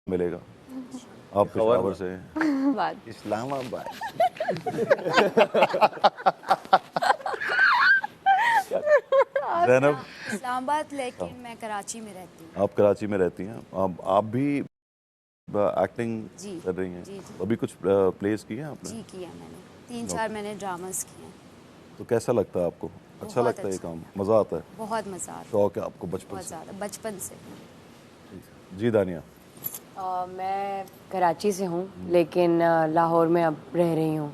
मिलेगा। आप पेशावर से हैं। इस्लामाबाद। ज़ैनब इस्लामाबाद, लेकिन मैं कराची में रहती हूँ। आप कराची में रहती हैं। आप भी एक्टिंग जी कर रही हैं? जी जी अभी कुछ प्लेस किए हैं आपने? जी किया मैंने 3-4 मैंने ड्रामास किए हैं। तो कैसा लगता है आपको? अच्छा बहुत लगता है ये अच्छा। काम? मज़ा आता है? बहुत मज़ा आता है, शौक है आपको बचपन बहुत से? ज़्यादा बचपन से। जी दानिया। मैं कराची से हूँ लेकिन लाहौर में अब रह रही हूँ।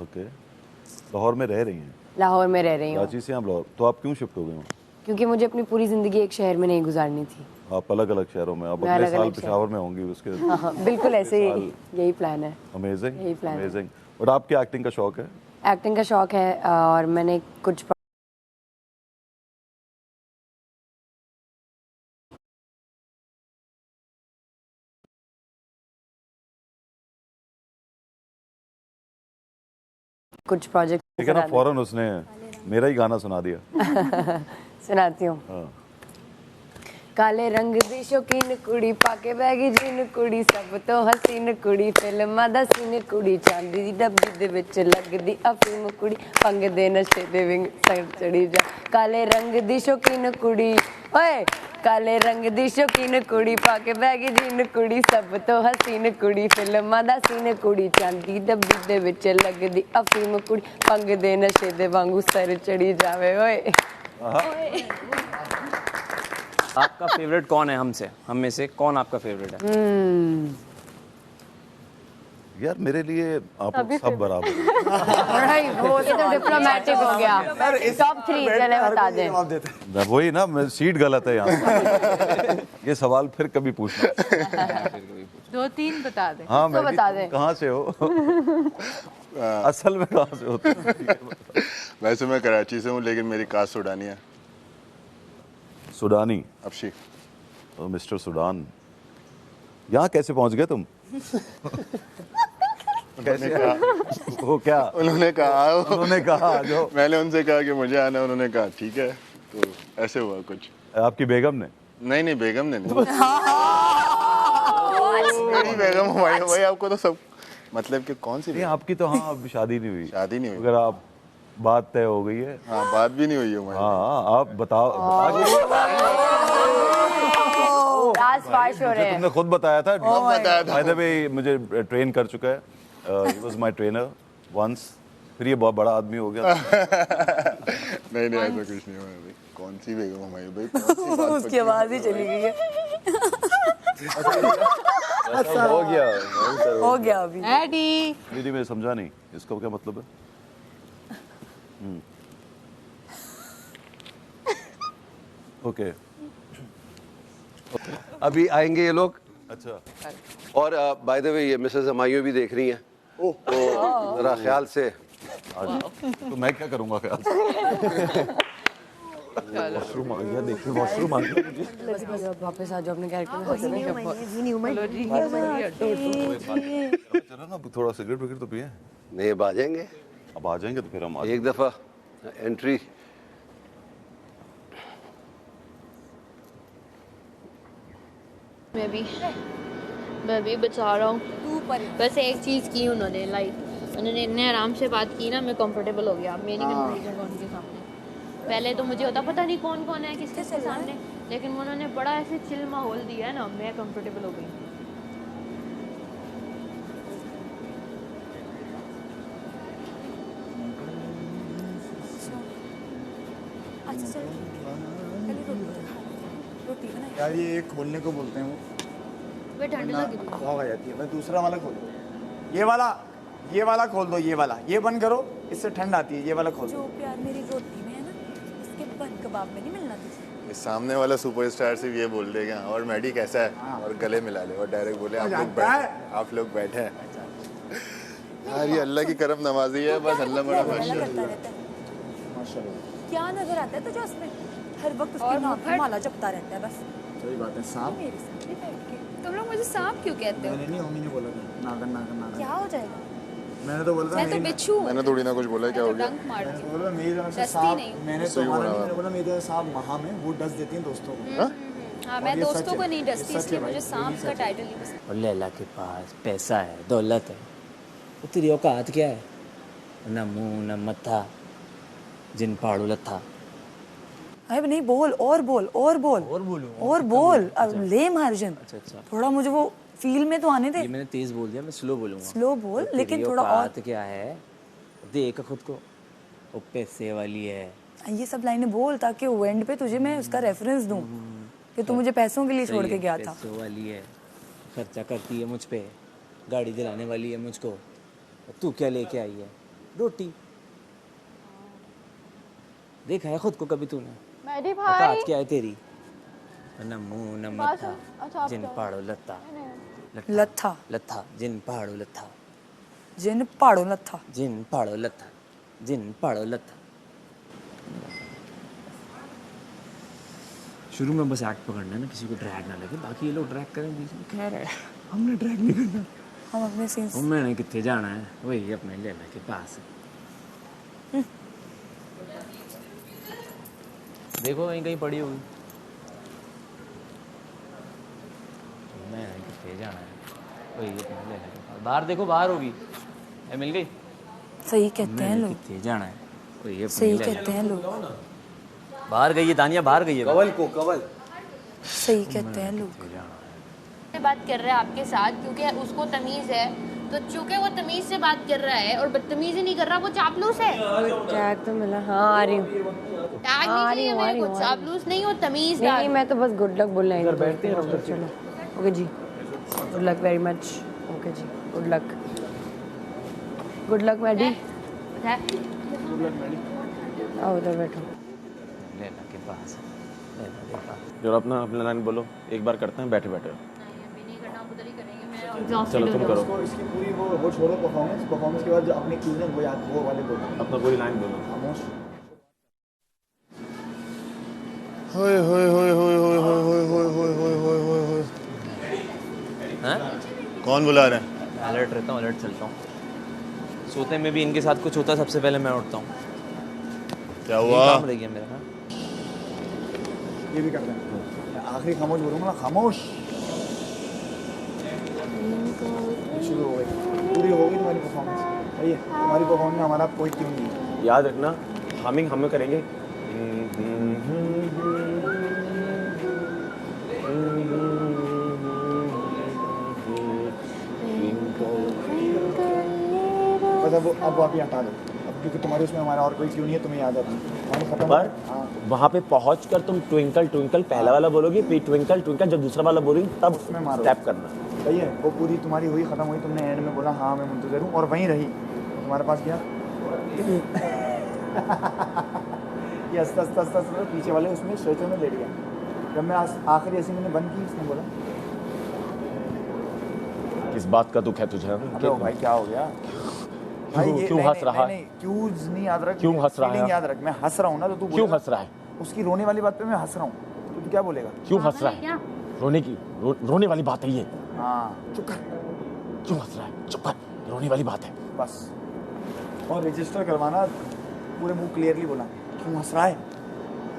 ओके, लाहौर में रह रही हैं? लाहौर में रह रही हूँ कराची से आप लाहौर, तो आप क्यों शिफ्ट हो गए हो? क्योंकि मुझे अपनी पूरी ज़िंदगी एक शहर में नहीं गुजारनी थी। आप अलग अलग शहरों में, अब मैं अगले अलग-अलग साल शहर- पेशावर में होंगी उसके। हाँ, बिल्कुल ऐसे ही, यही प्लान है। अमेजिंग, यही प्लान है। अमेजिंग। बट आपके एक्टिंग का शौक है? एक्टिंग का शौक है और मैंने कुछ प्रोजेक्ट ठीक है ना, फौरन उसने मेरा ही गाना सुना दिया। सुनाती हूँ। हाँ। काले रंग दी शौकीन कुड़ी पाके बैगी जीन कुड़ी सब तो हसीन कुड़ी फिल्मां दा सीन कुड़ी चांदी दी डब्बी दे विच लगदी अफीम कुड़ी पंग दे नशे दे विंग सर चढ़ी जा काले रंग दी शौकीन कुड़ी ओए काले रंग दी शौकीन कुड़ी पाके बैगी जीन कुड़ी सब तो हसीन कुड़ी फिल्मां दा सीन कुड़ी चांदी डब्बी दे विच लगदी अफीम कुड़ी पंग दे नशे दे वांगू सर चढ़ी जावे ओए। आपका फेवरेट कौन है हम में से कौन आपका फेवरेट है? यार मेरे लिए आप लोग सब बराबर हैं। भाई वो तो डिप्लोमेटिक हो गया। टॉप 3 चले बता दें। वही ना, मैं सीट गलत है यहाँ। ये सवाल फिर कभी पूछना। 2-3 बता दे। हाँ, तो बता दे। कहाँ से हो? असल में कहाँ से हो? वैसे मैं कराची से हूँ लेकिन मेरी कास्ट सुडानी है। सुडानी? अफशी। मिस्टर सुडान, यहाँ कैसे पहुँच गए तुम? कैसे? वो क्या? उन्होंने कहा जो मैंने उनसे कहा कि मुझे आना, उन्होंने कहा ठीक है, तो ऐसे हुआ कुछ। आपकी बेगम ने? नहीं बेगम ने नहीं। मेरी बेगम भाई आपको तो सब मतलब कि कौन सी नहीं, आपकी तो हाँ अभी शादी नहीं हुई। शादी नहीं हुई। अगर आप बात तय हो गई है। हाँ, बात भी नहीं हुई है हमारी। हाँ, आप बताओ। फाश हो रहे हैं। तुमने खुद बताया था। बताया था। By the way, मुझे ट्रेन कर चुका है। He was my trainer once। फिर ये बहुत बड़ा आदमी हो गया। नहीं ऐसा कुछ नहीं हुआ भाई। कौन सी बेगम हमारी भाई? कौन सी बात उसकी आवाज ही चली गई है। हो गया अभी। एडी दीदी मैं समझा नहीं, इसका क्या मतलब है? ओके। अभी आएंगे ये लोग। अच्छा। और बाय द वे ये मिसेस हमायूं भी देख रही हैं, तो जरा ख्याल से। तो मैं क्या करूँगा ख्याल से? वॉशरूम आ गया, देखिए वॉशरूम आ गया। वापस आ जाओ अपने कैरेक्टर में। चलो ना, थोड़ा सिगरेट विगरेट तो पिए। नहीं अब आ जाएंगे, अब आ जाएंगे तो फिर हम एक दफ़ा एंट्री। मैं भी बचा रहा हूँ। बस एक चीज़ की उन्होंने, लाइक उन्होंने इतने आराम से बात की ना, मैं कंफर्टेबल हो गया मेरी कंफर्टेबल उनके सामने। पहले तो मुझे होता पता नहीं कौन कौन है किसके सामने, लेकिन उन्होंने बड़ा ऐसे चिल माहौल दिया है ना, मैं कंफर्टेबल हो गई। अच्छा चलो, पहले रोटी बनाई। यार ये एक खोलने को बोलते हैं वो, वे ठंड लगी थी। हवा आ जाती है। मैं दूसरा वाला खोल दो, ये वाला खोल दो, ये वाला, ये बंद करो, इससे ठंड आती है। ये वाला खोल जो दो। प्यार मेरी रोटी में है ना, उसके बन कबाब में नहीं मिलना तुझे। इस सामने वाला सुपरस्टार से ये बोल देगा और मैडी कैसा है, और गले मिला ले और डायरेक्ट बोले आप लोग बैठे हैं। यार ये अल्लाह की करम नवाजी है, बस अल्लाह बड़ा करता रहता है। क्या नजर आता है तुझे उसमें? हर वक्त उसके नाम पे माला जपता रहता है बस। सही बात है। सांप मेरे सामने बैठ के तुम लोग मुझे सांप क्यों कहते हो? मैंने नहीं, मम्मी ने बोला था नागन। क्या हो जाएगा? मैंने तो बोला था मैं तो बिच्छू हूँ। मैंने थोड़ी ना कुछ बोला, क्या हो गया? डंक मार दी। बोला मेरी तरफ से डसती सांप, नहीं हूँ। मैंने सही तो बोला मैंने आपने। बोला मेरी तरफ से सांप वहाँ में वो डस देती हैं दोस्तों को। हाँ मैं दोस्तों को नहीं डसती इसलिए मुझे सांप का टाइटल नहीं पसंद। और लैला के पास पैसा है, दौलत है, तो तेरी औकात क्या है? ना मुंह ना मत्था, जिन पहाड़ू लथा। अरे नहीं, बोल और बोल और बोल और बोलूं? और बोल। अब लेम हर्जन, अच्छा। थोड़ा मुझे वो फील में तो आने दे। ये मैंने तेज बोल दिया, मैं स्लो बोलूंगा। स्लो बोल, तो लेकिन तेरी थोड़ा और। औकात क्या है? देख खुद को, वो पैसे वाली है। ये सब लाइनें बोल ताकि एंड पे तुझे मैं उसका रेफरेंस दूं कि तू मुझे पैसों के लिए छोड़ के गया था। पैसों वाली है, खर्चा करती है मुझ पे, गाड़ी दिलाने वाली है मुझको। और तू क्या लेके आई है? रोटी। देखा है खुद को कभी तूने? मेरी औकात भाई क्या है तेरी? न मुंह न मत्था, अच्छा, जिन पहाड़ों लत्ता। लत्था लत्था, जिन पहाड़ों लत्था, जिन पहाड़ों लत्था। जिन पहाड़ों लत्था, जिन पहाड़ों लत्था। शुरू में बस एक्ट पकड़ना है ना, किसी को ड्रैग ना लगे, बाकी ये लोग ड्रैग करें बीच में। खैर है, हमने ड्रैग नहीं करना। हम अपने सीन्स और मैंने कितने जाना है, वही अपने लैला के पास। देखो कहीं कहीं पड़ी होगी। मैंने कितने जाना है, वही अपने लैला के पास। बाहर देखो, बाहर होगी। मिल गई। सही कहते हैं लोग, कितने जाना है, वही अपने सही लैला। कहते हैं लोग, बाहर गई है दानिया, बाहर गई है। कवल को कवल सही कहते हैं लोग। बात कर रहा है आपके साथ क्योंकि उसको तमीज है, तो चूंकि वो तमीज से बात कर रहा है और बदतमीजी नहीं कर रहा, वो चापलूस है। टैग तो मिला। हाँ आ रही हूँ। टैग नहीं चाहिए मेरे को, चापलूस नहीं हो, तमीज। नहीं मैं तो बस गुड लक बोलना है। बैठते हैं। चलो ओके जी, good luck very much. Okay जी, good luck. Good luck Maddy. आओ उधर बैठो। लैला के पास, लैला के पास। जो अपना लाइन बोलो, एक बार करते हैं बैठे बैठे। चलो तुम करो इसकी पूरी वो छोड़ो, परफॉर्मेंस के बाद जो अपने क्यूज है वो याद, वो वाले बोलो। अपना कोई लाइन बोलो। खामोश। होए होए होए होए होए होए होए होए होए होए होए होए होए। हाँ? कौन बुला रहा है? अलर्ट रहता हूँ, अलर्ट चलता हूँ। सोते में भी इनके साथ कुछ होता है, सबसे पहले मैं उठता हूँ। क्या यही हुआ? काम रह गया मेरा। हाँ? ये भी करते हैं। आखिरी खामोश बोलूँगा ना, खामोश। शुरू हो गई, पूरी हो गई तुम्हारी परफॉर्मेंस। सही है, तुम्हारी परफॉर्मेंस में हमारा कोई क्यों नहीं है। याद रखना, हमिंग हमें करेंगे। बस अब आप ये हटा दो, अब क्योंकि तुम्हारे उसमें हमारा और कोई क्यों नहीं है, तुम्हें याद है हमारी खत्म। पर हाँ वहाँ पे पहुँचकर तुम ट्विंकल ट्विंकल पहला वाला बोलोगे, फिर ट्विंकल ट्विंकल जब दूसरा वाला बोलोगे तब उसमें मारो। स्टेप करना। सही है, वो पूरी तुम्हारी हुई, खत्म हुई, तुमने एंड में बोला हाँ मैं मुंतज़िर हूँ, और वहीं रही। तुम्हारे पास गया ये हंसता हंसता हंसता हंसता पीछे वाले उसमें स्ट्रेचर में लेट गया। जब मैं आखिरी ऐसी मैंने बंद की, उसने बोला किस बात का दुख है तुझे? अबे भाई क्या हो गया भाई? ये क्यों हंस रहा है? क्यूज नहीं याद रख, क्यों हंस रहा है? फीलिंग याद रख। मैं हंस रहा हूँ ना, तो तू क्यों हंस रहा है? उसकी रोने वाली बात पे मैं हंस रहा हूँ, तो तू क्या बोलेगा? क्यों हंस रहा है? रोने की रोने वाली बात है ये। हाँ चुप कर। क्यों हंस रहा है? चुप कर, रोने वाली बात है। बस, और रजिस्टर करवाना, पूरे मुंह क्लियरली बोला क्यों हंस रहा है,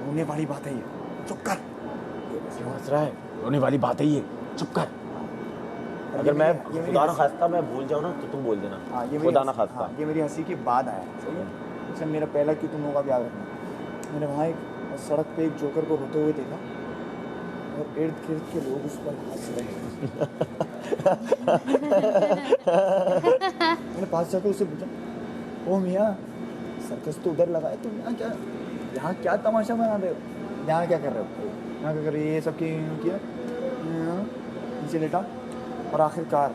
रोने वाली बात है ये, चुप कर। क्यों हंस रहा है? रोने वाली बात है ये, चुप कर। अगर मैं खुदा ना खास्ता मैं भूल जाऊँ ना, तो तुम बोल देना। हाँ ये खुदा ना खास्ता। हाँ, ये मेरी हंसी के बाद आया। सही है, अच्छा मेरा पहला क्यों तुम लोगों का याद रखना। मैंने वहाँ एक सड़क पे एक जोकर को रोते हुए देखा और इर्द गिर्द के लोग उस पर हंस रहे मैंने पास जाकर उससे पूछा, ओ मियाँ सर्कस तो उधर लगा है, तुम यहाँ क्या तमाशा बना रहे हो? यहाँ क्या कर रहे हो? यहाँ क्या कर रहे हो? ये सब किया नीचे लेटा, और आखिरकार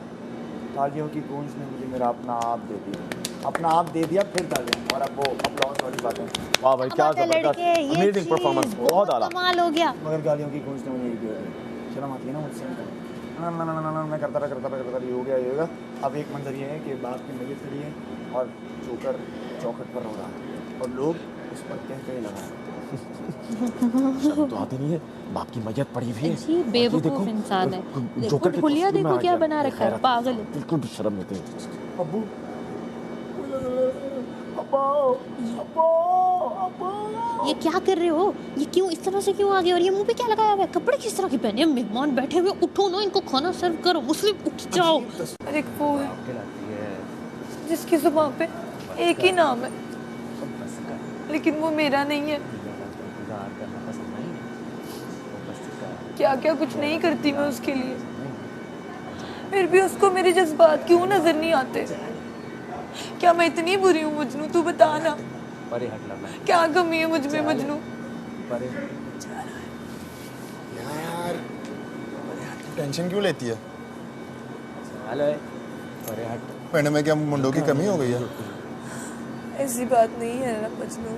तालियों की गूंज ने मुझे मेरा अपना आप दे दिया, अपना आप दे दिया, फिर तालियां, और अब वो अपलॉज वाली बातें। वाह भाई क्या जबरदस्त, अमेजिंग परफॉर्मेंस, बहुत आला। कमाल हो गया। मगर गालियों की गूंज ने मुझे ये दे दी। चलो आती है ना मुझसे, ना मैं करता रहा ये हो गया। अब एक मंजर ये है कि बाप की मैयत खड़ी है और जोकर चौखट पर रो रहा है और लोग उस पर कह लगा रहे हैं। शर्म तो आती नहीं है, बाप की मैयत पड़ी हुई है। जी बेवकूफ इंसान है। जोकर के हुलिया कॉस्ट्यूम में देखो आ क्या गया। बना रखा है, पागल है। बिल्कुल भी शर्म नहीं आती। अब्बू अब्बा अब्बा ये क्या कर रहे हो? ये क्यों इस तरह से क्यों आ गए? और ये मुंह पे क्या लगाया हुआ है? कपड़े किस तरह के पहने हैं? मेहमान बैठे हुए, उठो ना, इनको खाना सर्व करो। मुस्लिम उठ जाओ। और एक वो है जिसकी जुबान पे एक ही नाम है, लेकिन वो मेरा नहीं है। क्या क्या कुछ नहीं करती मैं उसके लिए, फिर भी उसको मेरे जज्बात क्यों नजर नहीं आते? क्या मैं इतनी बुरी हूँ मजनू? तू बता ना, क्या कमी है मुझ में मजनू? यार टेंशन क्यों लेती है? मैंने में क्या मुंडों की कमी हो गई है? ऐसी बात नहीं है ना मजनू,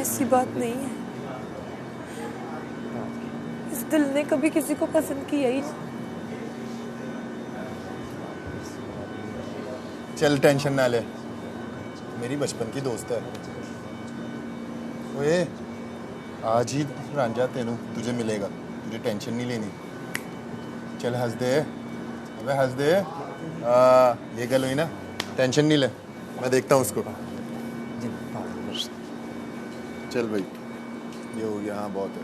ऐसी बात नहीं है। इस दिल ने कभी किसी को पसंद किया ही नहीं। चल टेंशन ना ले, मेरी बचपन की दोस्त है। ओए आज ही रांझा तेनू तुझे मिलेगा, तुझे टेंशन नहीं लेनी। चल हंस दे, अबे हंस दे। ये गल हुई ना, टेंशन नहीं ले, मैं देखता हूँ उसको। चल भाई, ये हो गया। हाँ बहुत है।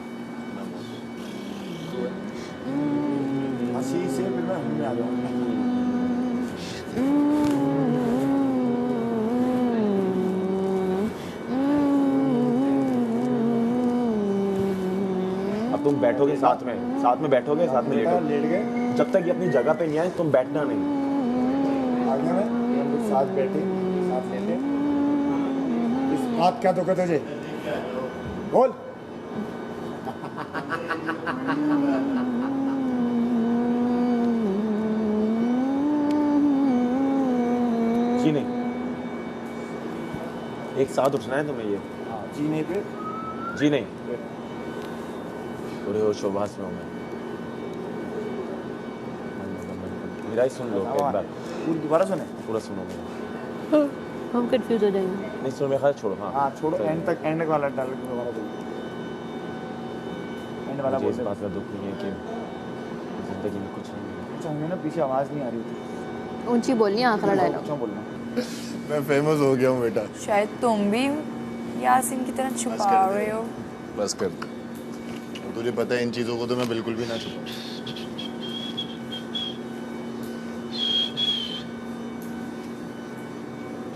हंसी से फिर मैं हंसने आ जाऊंगा। अब तुम बैठोगे साथ में बैठोगे, साथ में लेट गए। जब तक ये अपनी जगह पे नहीं आए तुम बैठना नहीं। आगे में हम लोग साथ बैठे, साथ लेटे। इस बात क्या तो कहते तुझे बोल। जी नहीं, एक साथ उठना है तुम्हें। ये जी नहीं पे जी नहीं, पूरे होश वास में हूँ मैं। मेरा ही सुन लो एक बार, दोबारा सुने। पूरा सुनो मेरा। हम कंफ्यूज हो जाएंगे। नहीं सुनो मेरा, छोड़ो। हाँ छोड़ो, एंड तक, एंड वाला डाल के दोबारा बोल। एंड वाला मुझे इस बोल। बात का दुख नहीं है कि जिंदगी में कुछ नहीं है। अच्छा हमें ना पीछे आवाज़ नहीं आ रही थी। ऊंची बोलनी, आखिरी डायलॉग। क्यों बोलना? मैं फेमस हो गया हूँ बेटा। शायद तुम भी यासीन की तरह छुपा रहे हो। बस कर, तो तुझे पता है इन चीज़ों को तो मैं बिल्कुल भी ना छुपाऊं।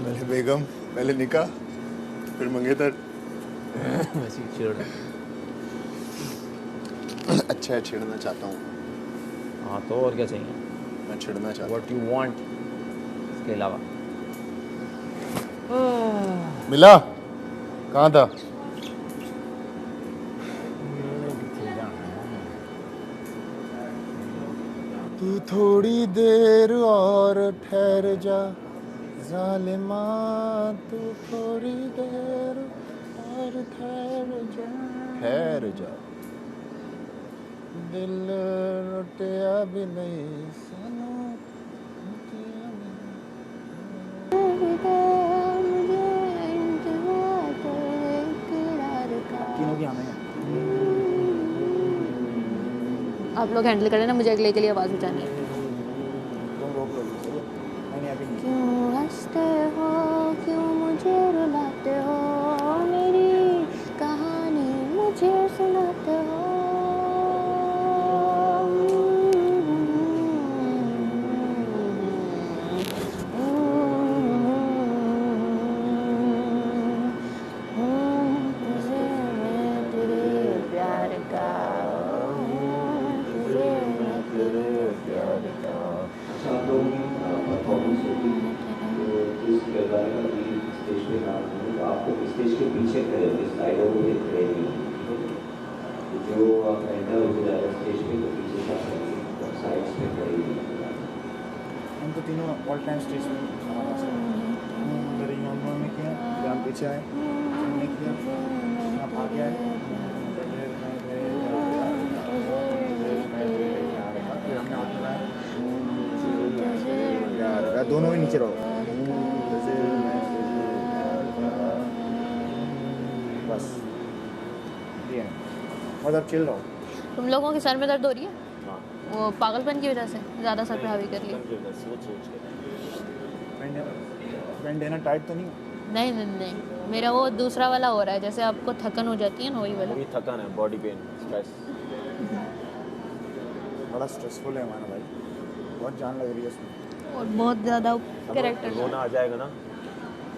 पहले बेगम, पहले निकाह, फिर मंगेतर। अच्छा है, छेड़ना चाहता हूँ। हाँ तो और क्या चाहिए? मैं छेड़ना चाहता हूँ। व्हाट यू वांट इसके अलावा? मिला? कहाँ था? तू थोड़ी देर और ठहर जा जालिमा, तू थोड़ी देर और ठहर जा, दिल रुटिया भी नहीं सानू। तीनों की हमें आप लोग हैंडल करें ना, मुझे अगले के लिए आवाज़ उठानी है। तुम रोक लो। मैंने अभी नहीं। क्यों हंसते हो, क्यों मुझे रुलाते हो, मेरी कहानी मुझे सुनाते हो। स्टेज के पीछे खड़े हो, इस साइडों में खड़े नहीं जो आप एंटर हो जाएगा स्टेज पे तो पीछे का साइड्स पे खड़े नहीं। हम तो तीनों ऑल टाइम स्टेज पे हमारा से मेरे इमाम में किया, जान पीछे आए, हमने किया, आप आगे आए, फिर हमने हाथ मिलाया, दोनों भी नीचे रहो। बस ये मतलब चिल रहो। तुम लोगों के सर में दर्द हो रही है? वो पागलपन की वजह से ज़्यादा सर पे हावी कर लिया? बैंड देना टाइट तो नहीं? नहीं नहीं नहीं, मेरा वो दूसरा वाला हो रहा है, जैसे आपको थकन हो जाती है ना वही वाला। अभी थकान है, बॉडी पेन, स्ट्रेस। बड़ा स्ट्रेसफुल है हमारा भाई, बहुत जान लग रही है इसमें। और बहुत ज़्यादा कैरेक्टर रोना आ जाएगा ना,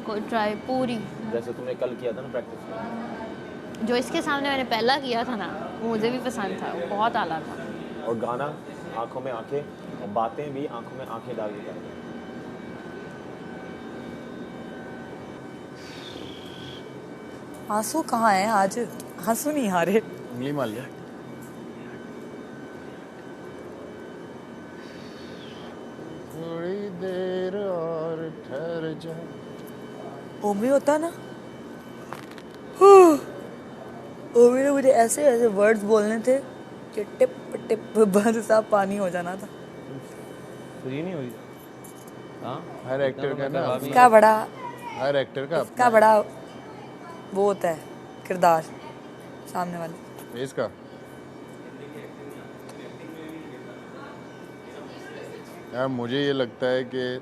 को ट्राई पूरी जैसे तुमने कल किया था ना प्रैक्टिस में। जो इसके सामने मैंने पहला किया था ना, वो मुझे भी पसंद था, वो बहुत आला था। और गाना आंखों में आंखें, और बातें भी आंखों में आंखें डाल के करना। आंसू कहाँ है आज? आंसू नहीं आ रहे। उंगली मार लिया। थोड़ी देर और ठहर जा। ओमी होता ना, ओमी ने मुझे ऐसे ऐसे वर्ड्स बोलने थे कि टिप टिप बरसा पानी हो जाना था। फ्री नहीं हुई। हाँ, हर एक्टर का ना इसका बड़ा, हर एक्टर का इसका बड़ा वो होता है किरदार सामने वाले फेस का। यार मुझे ये लगता है कि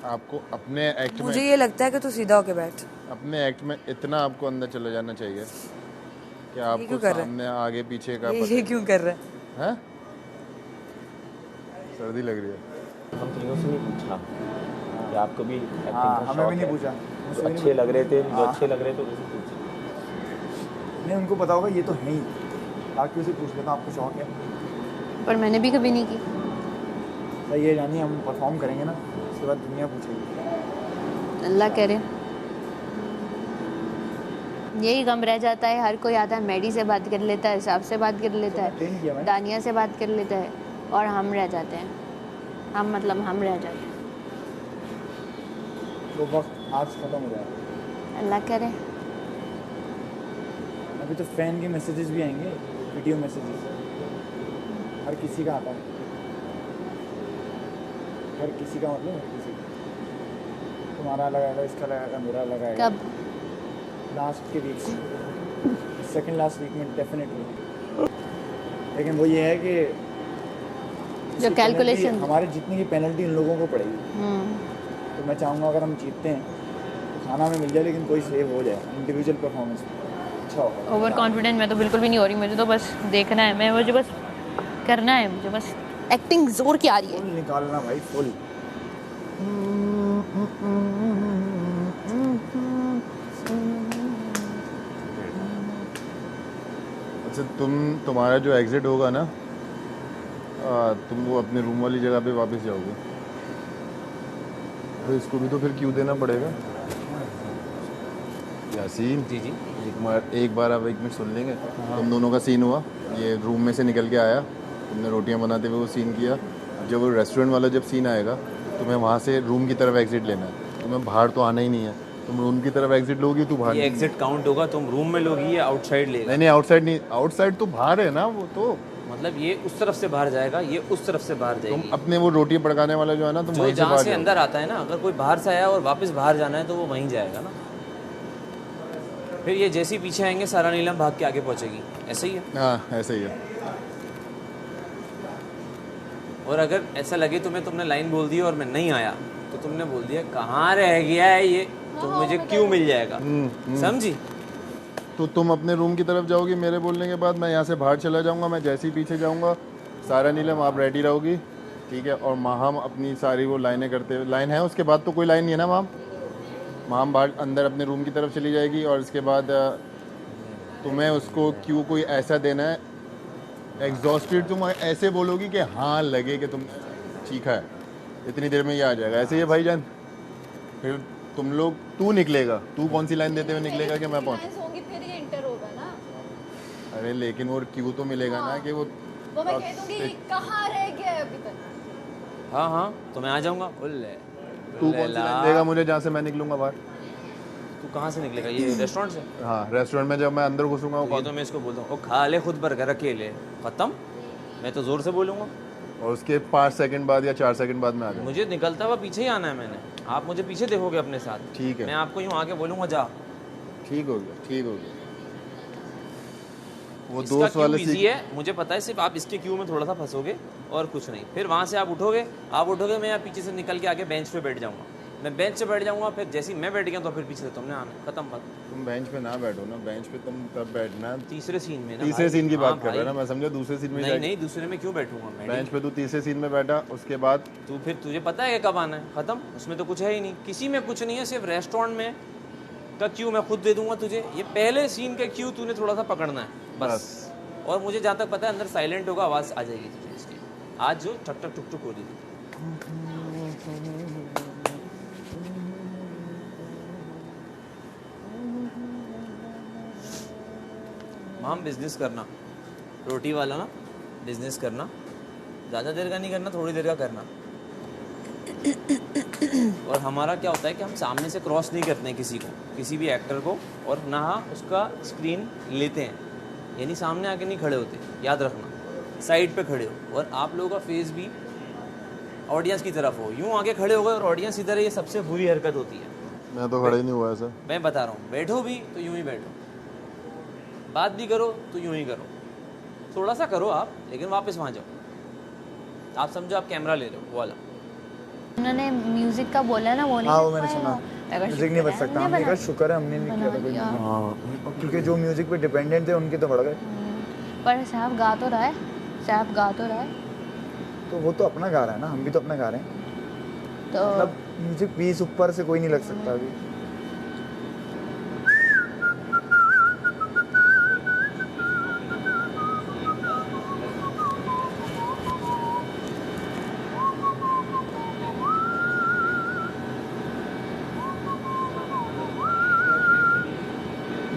आपको अपने एक्ट में, मुझे ये लगता है कि तू सीधा होके बैठ। अपने एक्ट में इतना आपको अंदर चले जाना चाहिए कि आपको क्यों कर रहा है? सामने आगे पीछे का ये क्यों कर रहा है? हैं? सर्दी लग रही है। हम तीनों से नहीं पूछा कि आपको भी एक्टिंग हाँ, का हमें शौक भी नहीं है? पूछा। जो अच्छे लग रहे थे, जो अच्छे लग रहे थे उनसे पूछा। नहीं, उनको पता होगा ये तो है ही, बाकी उसे पूछ लेता आपको शौक है। पर मैंने भी कभी नहीं की। सही है जानी, हम परफॉर्म करेंगे ना, उसके बाद दुनिया पूछेगी। अल्लाह करे। यही गम रह जाता है, हर कोई आता है मैडी से बात कर लेता है, साहब से बात कर लेता है, दानिया से बात कर लेता है, और हम रह जाते हैं। हम मतलब हम रह जाते हैं। तो वक्त आज खत्म हो जाएगा। अल्लाह करे। अभी तो फैन के मैसेजेस भी आएंगे, वीडियो मैसेजेस, हर किसी का आता है। हर किसी का मतलब हर किसी का। तुम्हारा लगाएगा, इसका लगाएगा, मेरा लगाएगा। कब? लास्ट के वीक, सेकंड लास्ट वीक में डेफिनेटली। लेकिन वो ये है कि जो कैलकुलेशन हमारे जितने की पेनल्टी उन लोगों को पड़ेगी। तो मैं चाहूँगा अगर हम जीतते हैं तो खाना में मिल जाए, लेकिन कोई सेव हो जाए इंडिविजुअल परफॉर्मेंस अच्छा होगा। ओवर कॉन्फिडेंट मैं तो बिल्कुल भी नहीं हो रही, मुझे तो बस देखना है, मैं मुझे बस करना है, मुझे बस एक्टिंग जोर की आ रही है। फुल निकालना भाई, फुल। अच्छा तुम्हारा जो एग्जिट होगा ना, तुम वो अपने रूम वाली जगह पे वापस जाओगे, तो इसको भी तो फिर क्यों देना पड़ेगा? यासीन जी जी, एक बार आप 1 मिनट सुन लेंगे? तुम दोनों का सीन हुआ, ये रूम में से निकल के आया, तुमने रोटियां बनाते हुए वो सीन किया। जब वो रेस्टोरेंट वाला जब सीन आएगा, तुम्हें वहाँ से रूम की तरफ एग्जिट लेना है, तुम्हें बाहर तो आना ही नहीं है। तुम रूम की तरफ एग्जिट लोगी तो बाहर ये एग्जिट काउंट होगा, तुम रूम में लोगी या आउटसाइड लेगा? नहीं, आउटसाइड नहीं, आउटसाइड तो बाहर है ना वो तो। मतलब ये उस तरफ से बाहर जाएगा, ये उस तरफ से बाहर जाएगी। तुम अपने वो रोटी पड़काने वाला जो है ना, तुम जो वहीं से जहाँ बाहर से जाओ। अंदर आता है ना, अगर कोई बाहर से आया और वापस बाहर जाना है तो वो वहीं जाएगा ना। फिर ये जैसे ही पीछे आएंगे सारा नीलम भाग के आगे पहुंचेगी, ऐसे ही है। हाँ ऐसे ही है। और अगर ऐसा लगे तुम्हें, तुमने लाइन बोल दी और मैं नहीं आया, तो तुमने बोल दिया कहाँ रह गया है ये, तो मुझे क्यों मिल जाएगा, समझी? तो तुम अपने रूम की तरफ जाओगी मेरे बोलने के बाद, मैं यहाँ से बाहर चला जाऊँगा। मैं जैसे ही पीछे जाऊँगा, सारा नीलम आप रेडी रहोगी, ठीक है? और माहम अपनी सारी वो लाइनें करते हुए, लाइन है उसके बाद तो कोई लाइन नहीं है ना माम? माम बाहर अंदर अपने रूम की तरफ चली जाएगी, और इसके बाद तुम्हें उसको क्यों कोई ऐसा देना है, एग्जॉस्टेड तुम ऐसे बोलोगी कि हाँ लगे कि तुम चीखा है, इतनी देर में ये आ जाएगा। ऐसे ही है भाईजान। फिर तुम लोग, तू निकलेगा, तू कौन सी लाइन देते हुए निकलेगा कि मैं पहुँच? फिर ये इंटर होगा ना, अरे लेकिन वो क्यों तो मिलेगा ना कि वो मैं कह दूंगी कहाँ रह गया है अभी तक। हाँ हाँ, तो मैं आ जाऊँगा। बोले तू कौन सी लाइन देगा मुझे जहाँ से मैं निकलूंगा बाहर? तू कहाँ से निकलेगा? ये रेस्टोरेंट से? हाँ रेस्टोरेंट में जब मैं अंदर घुसूंगा तो ये तो मैं इसको बोलता हूँ, खा ले खुद बर्गर अकेले, खत्म। मैं तो जोर से बोलूँगा, और उसके 5 सेकंड बाद या 4 सेकंड बाद में आ जाऊँ। मुझे निकलता हुआ पीछे ही आना है मैंने, आप मुझे पीछे देखोगे अपने साथ। ठीक है, मैं आपको यूँ आके बोलूँगा जा। ठीक हो गया, ठीक हो गया। वो इसका दोस्त वाले इजी है, मुझे पता है, सिर्फ आप इसके क्यू में थोड़ा सा फंसोगे और कुछ नहीं। फिर वहाँ से आप उठोगे, मैं यहाँ पीछे से निकल के आके बेंच पे बैठ जाऊँगा। मैं बेंच से बैठ जाऊंगा, फिर जैसे ही मैं बैठ गया तो फिर पीछे से तुमने आना, खत्म बात। तुम बेंच पे ना बैठो ना, बेंच पे तुम तब बैठना तीसरे सीन में ना तीसरे भाई। सीन की हाँ बात कर रहा है ना, भाई। मैं समझा दूसरे सीन में नहीं जाके नहीं, दूसरे में क्यों बैठूंगा मैं? बेंच पे तू तीसरे सीन में बैठा, उसके बाद तू फिर तुझे पता है कि कब आना है, खत्म। उसमें तो कुछ है ही नहीं, किसी में कुछ नहीं है, सिर्फ रेस्टोरेंट में का क्यू मैं खुद दे दूंगा तुझे। ये पहले सीन का क्यू तूने थोड़ा सा पकड़ना है बस। और मुझे जहाँ तक पता है अंदर साइलेंट होगा, आवाज़ आ जाएगी तुझे इसकी। आज जो ठक ठक टुक टुक हो रही थी। हम बिजनेस करना, रोटी वाला ना बिजनेस करना, ज़्यादा देर का नहीं करना, थोड़ी देर का करना। और हमारा क्या होता है कि हम सामने से क्रॉस नहीं करते हैं किसी को, किसी भी एक्टर को, और ना उसका स्क्रीन लेते हैं, यानी सामने आके नहीं खड़े होते, याद रखना। साइड पे खड़े हो और आप लोगों का फेस भी ऑडियंस की तरफ हो। यूँ आगे खड़े हो गए और ऑडियंस इधर है, ये सबसे बुरी हरकत होती है। मैं तो खड़ा ही नहीं हुआ ऐसा। मैं बता रहा हूँ, बैठो भी तो यूँ ही बैठो, बात भी करो तो यूँ ही करो, थोड़ा सा करो आप, लेकिन वापस वहाँ जाओ। आप समझो आप कैमरा ले रहे हो, वो वाला। उन्होंने म्यूजिक का बोला ना, वो नहीं हाँ वो कर मैंने पाए सुना, वो। म्यूजिक नहीं बज सकता। हमने कहा शुक्र है हमने नहीं किया था कोई। हाँ। क्योंकि जो म्यूजिक पे डिपेंडेंट थे उनके तो बढ़ गए। पर साहब गा तो रहा है, साहब गा तो रहा है, तो वो तो अपना गा रहा है ना, हम भी तो अपना गा रहे हैं। तो मतलब म्यूजिक 20 ऊपर से कोई नहीं लग सकता अभी।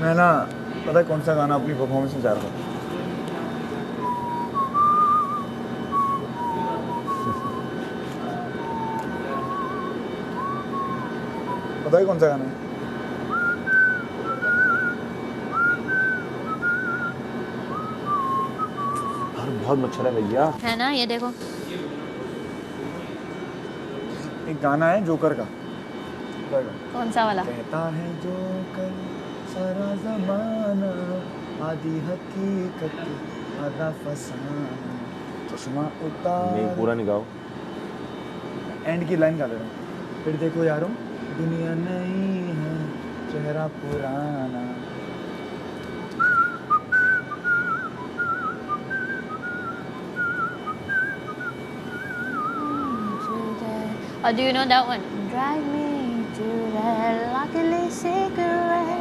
मैं ना पता है कौन सा गाना अपनी परफॉर्मेंस में जा रहा था? पता है कौन सा गाना है? बहुत मच्छर है भैया। है ना, ये देखो। एक गाना है जोकर का। कौन सा वाला? कहता है जोकर सारा जमाना आधी हकीकत आधा फसाना, चश्मा उतार। नहीं पूरा नहीं गाओ, एंड की लाइन गा ले रहा हूँ। फिर देखो यारों दुनिया नई है चेहरा पुराना। Or do you know that one? Drag me to that luckily cigarette.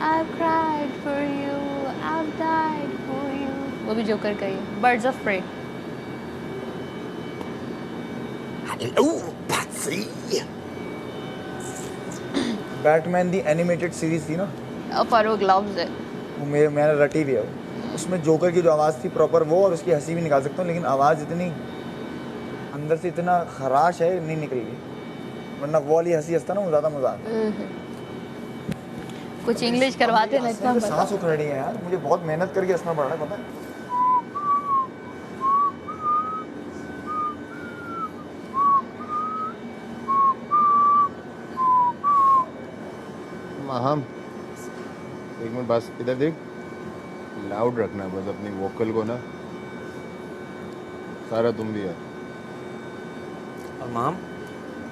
I've cried for you, I've died for you. वो भी जोकर का ही है, Birds of Prey. Batman the animated series थी ना, और पर वो ग्लव्स है। वो मैंने रटी भी है वो। उसमें जोकर की जो आवाज़ थी प्रॉपर वो, और उसकी हंसी भी निकाल सकता हूँ, लेकिन आवाज़ इतनी अंदर से इतना खराश है नहीं निकलेगी, वरना वो वाली हंसी हंसता ना वो ज़्यादा मज़ा आता। कुछ इंग्लिश करवाते ना इतना बता। सांस उखड़ रही है यार, मुझे बहुत मेहनत करके हंसना पड़ रहा है, पता है। हम एक मिनट बस इधर देख, लाउड रखना बस अपनी वोकल को ना, सारा तुम भी है। और माम,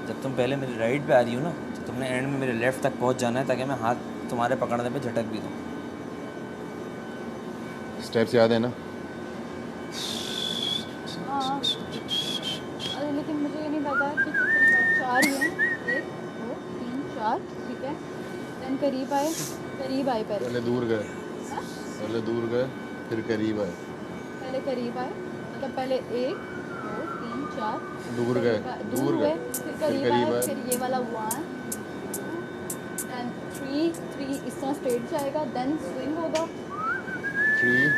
जब तुम पहले मेरी राइट पे आ रही हो ना, तो तुमने एंड में मेरे लेफ्ट तक पहुंच जाना है, ताकि मैं हाथ तुम्हारे पकड़ने पे झटक भी दूँ। स्टेप्स याद है ना? लेकिन मुझे ये नहीं पता कि कितने 4 ही हैं, 1 2 3 4, ठीक है। देन करीब आए पहले दूर गए, पहले दूर गए फिर करीब आए। पहले करीब आए, मतलब पहले 1 2 3 4 दूर गए, दूर गए फिर करीब आए, फिर ये वाला 1 देन 3 इस तरह स्ट्रेट जाएगा, देन स्विंग होगा 3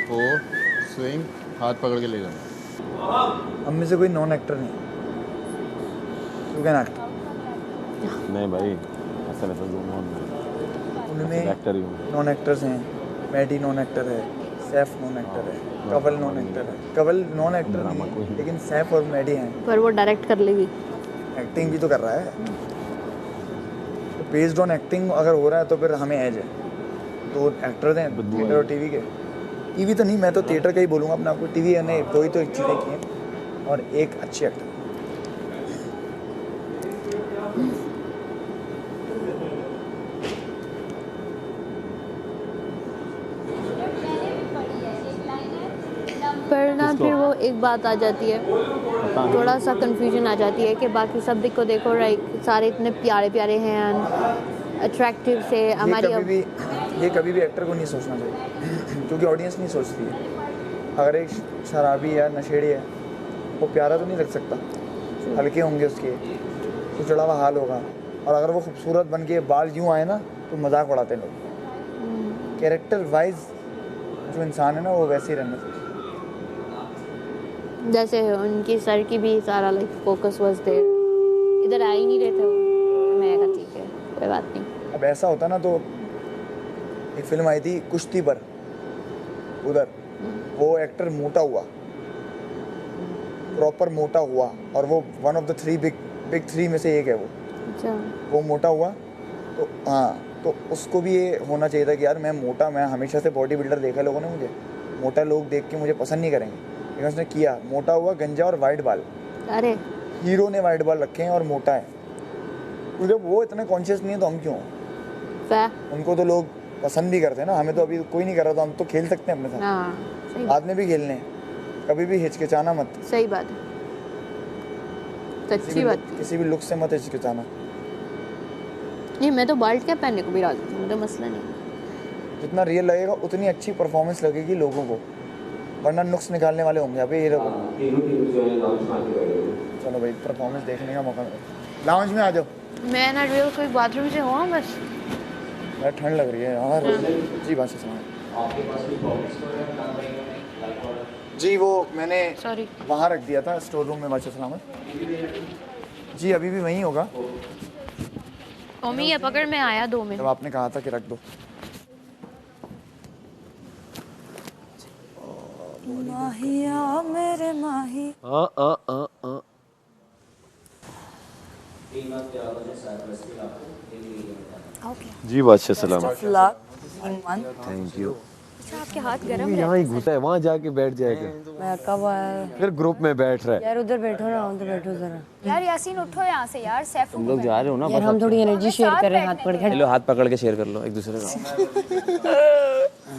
4 स्विंग, हाथ पकड़ के ले जाना। हम में से कोई नॉन एक्टर नहीं, यू कैन एक्ट। नहीं भाई ऐसा नहीं, तो उनमें एक्टर ही हूँ। नॉन एक्टर्स हैं, मैडी नॉन एक्टर है, सैफ नॉन एक्टर है, कवल नॉन एक्टर है। कवल नॉन एक्टर नहीं है, लेकिन सैफ और मैडी हैं। पर वो डायरेक्ट कर लेगी, एक्टिंग भी तो कर रहा है। तो बेस्ड ऑन एक्टिंग अगर हो रहा है तो फिर हमें एज है। तो एक्टर हैं थिएटर और टीवी के। टीवी तो नहीं, मैं तो थिएटर का ही बोलूँगा अपने आपको। टीवी ने दो ही तो एक चीज़ें की हैं, और एक अच्छी एक्टर। पर ना फिर वो एक बात आ जाती है, थोड़ा सा कंफ्यूजन आ जाती है कि बाकी सब देखो राइट, सारे इतने प्यारे प्यारे हैं, अट्रैक्टिव से हमारी ये कभी भी एक्टर को नहीं सोचना चाहिए क्योंकि ऑडियंस नहीं सोचती है। अगर एक शराबी है, नशेड़ी है, वो प्यारा तो नहीं लग सकता, हल्के होंगे उसके, तो चढ़ा हुआ हाल होगा। और अगर वो खूबसूरत बन के बाल यूँ आए ना तो मजाक उड़ाते लोग। कैरेक्टर वाइज जो इंसान है ना वो वैसे ही रहना चाहिए। जैसे उनकी सर की भी सारा लाइक फोकस वाज देयर, इधर आ ही नहीं रहे थे वो। मैं कहा ठीक है कोई बात नहीं। अब ऐसा होता ना तो एक फिल्म आई थी कुश्ती पर, उधर वो एक्टर मोटा हुआ, प्रॉपर मोटा हुआ, और वो one of the big three में से एक है वो। अच्छा। वो मोटा हुआ तो हाँ, तो उसको भी ये होना चाहिए था कि यार मैं मोटा, मैं हमेशा से बॉडी बिल्डर देखा है लोगों ने मुझे, मोटा लोग देख के मुझे पसंद नहीं करेंगे, लेकिन उसने किया, मोटा हुआ, गंजा और वाइट बाल। अरे हीरो ने वाइट बाल रखे हैं और मोटा है, तो जब वो इतने कॉन्शियस नहीं है तो हम क्यों? उनको तो लोग पसंद भी करते हैं ना, हमें तो अभी कोई नहीं कर रहा, तो हम तो खेल सकते हैं अपने साथ। हाँ, बाद में भी खेलने, कभी भी हिचकिचाना मत। सही बात है, सच्ची बात। किसी भी लुक से मत हिचकिचाना। नहीं, मैं तो बाल्ट क्या पहनने को भी राजी हूँ, मुझे मसला नहीं। जितना रियल लगेगा उतनी अच्छी परफॉर्मेंस लगेगी लोगों को, वरना नुक्स निकालने वाले होंगे अभी ये लोग। चलो भाई परफॉर्मेंस देखने का मौका मिला, लाउंज में आ जाओ। मैं ना रियल कोई बाथरूम से हुआ बस, यार ठंड लग रही है यार। जी बात सुना जी, वो मैंने वहाँ रख दिया था स्टोर रूम में, बादशाह सलामत जी, अभी भी वहीं होगा। मम्मी ये पकड़, मैं आया 2 मिनट। जब आपने कहा था कि रख दो। माहिया मेरे माही। जी बादशाह सलाम। Thank you. अच्छा आपके हाथ गरम है? यहाँ ही घुसा है, वहाँ जाके बैठ जाएगा। मैं कब आया? फिर ग्रुप में बैठ रहा है। यार उधर बैठो ना, उधर बैठो जरा। यार यासीन उठो यहाँ से यार, सैफू तुम लोग जा रहे हो ना, यार हम थोड़ी एनर्जी शेयर कर रहे हैं, हाथ पकड़ के। लो हाथ पकड़ के शेयर कर लो एक दूसरे का।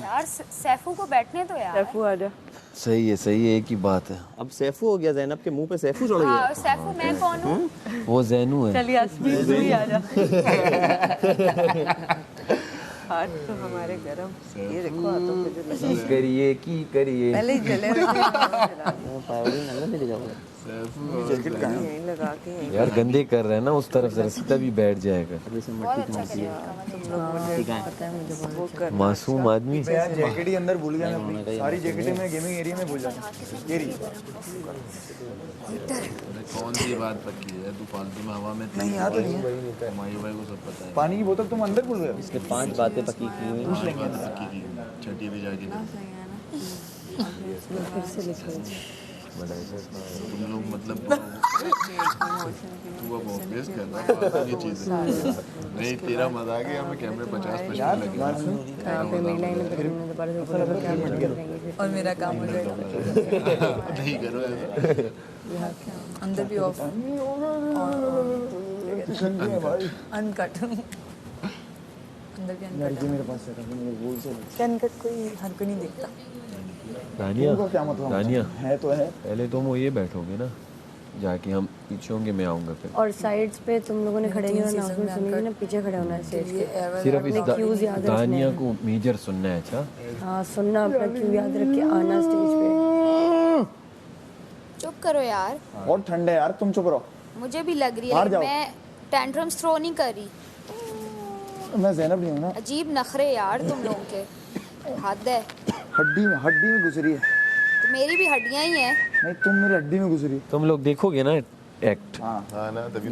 यार सैफू को बैठने तो यार। सैफू आ जा। सही है, एक ही बात है। अब सैफू हो गया, ज़ैनब के मुंह पे सैफू चढ़ गया। सैफू मैं कौन हूँ? वो जैनू है। चलिए यास्मीन तू ही आ जा। हाथ तो हमारे गरम, ये देखो हाथों पे जो लगे। करिए पहले ही जले जैकेट कहाँ है? यहीं लगा के यार गंदे कर रहे हैं ना उस तरफ से, तभी बैठ जाएगा। मासूम आदमी। मैं यार जैकेट ही अंदर भूल गया, मैं अपनी सारी जैकेटें मैं गेमिंग एरिया में भूल जाता। ये रही। कौन सी बात पक्की है, तू फालतू में हवा में नहीं याद नहीं है, मायू भाई को सब पता है। पानी की बोतल तुम अंदर भूल गए। इसके 5 बातें पक्की की हुई पूछ लेंगे ना। छठी भी जाके तुम लोग मतलब तू अब ऑब्वियस कर रहा है ये चीज़ नहीं, तेरा मजाक है, हमें कैमरे 50% लगे और मेरा काम हो जाएगा। नहीं करो ऐसा। अंदर भी ऑफ अनकट, अंदर भी अनकट। मेरे पास है, अनकट कोई हर को नहीं दिखता। रानिया है तो है। पहले तुम वो ये बैठोगे ना, जाके हम पीछे होंगे, मैं आऊंगा फिर। और साइड्स पे तुम लोगों ने खड़े नहीं होना, उसमें सुनिए ना, पीछे खड़े होना है स्टेज के। सिर्फ इस क्यूज याद दानिया को मेजर सुनना है। अच्छा हाँ, सुनना, अपना क्यू याद रख के आना स्टेज पे। चुप करो यार, बहुत ठंड है यार, तुम चुप रहो। मुझे भी लग रही बाहर है, जाओ। मैं टेंट्रम्स थ्रो नहीं कर रही। मैं ज़ैनब नहीं हूँ ना। अजीब नखरे यार तुम लोगों के, हद है। हड्डी में घुस रही है। तो मेरी भी हड्डियां ही हैं। नहीं, तुम मेरी हड्डी में घुस रही है। तुम लोग देखोगे ना एक्ट। हाँ ना तभी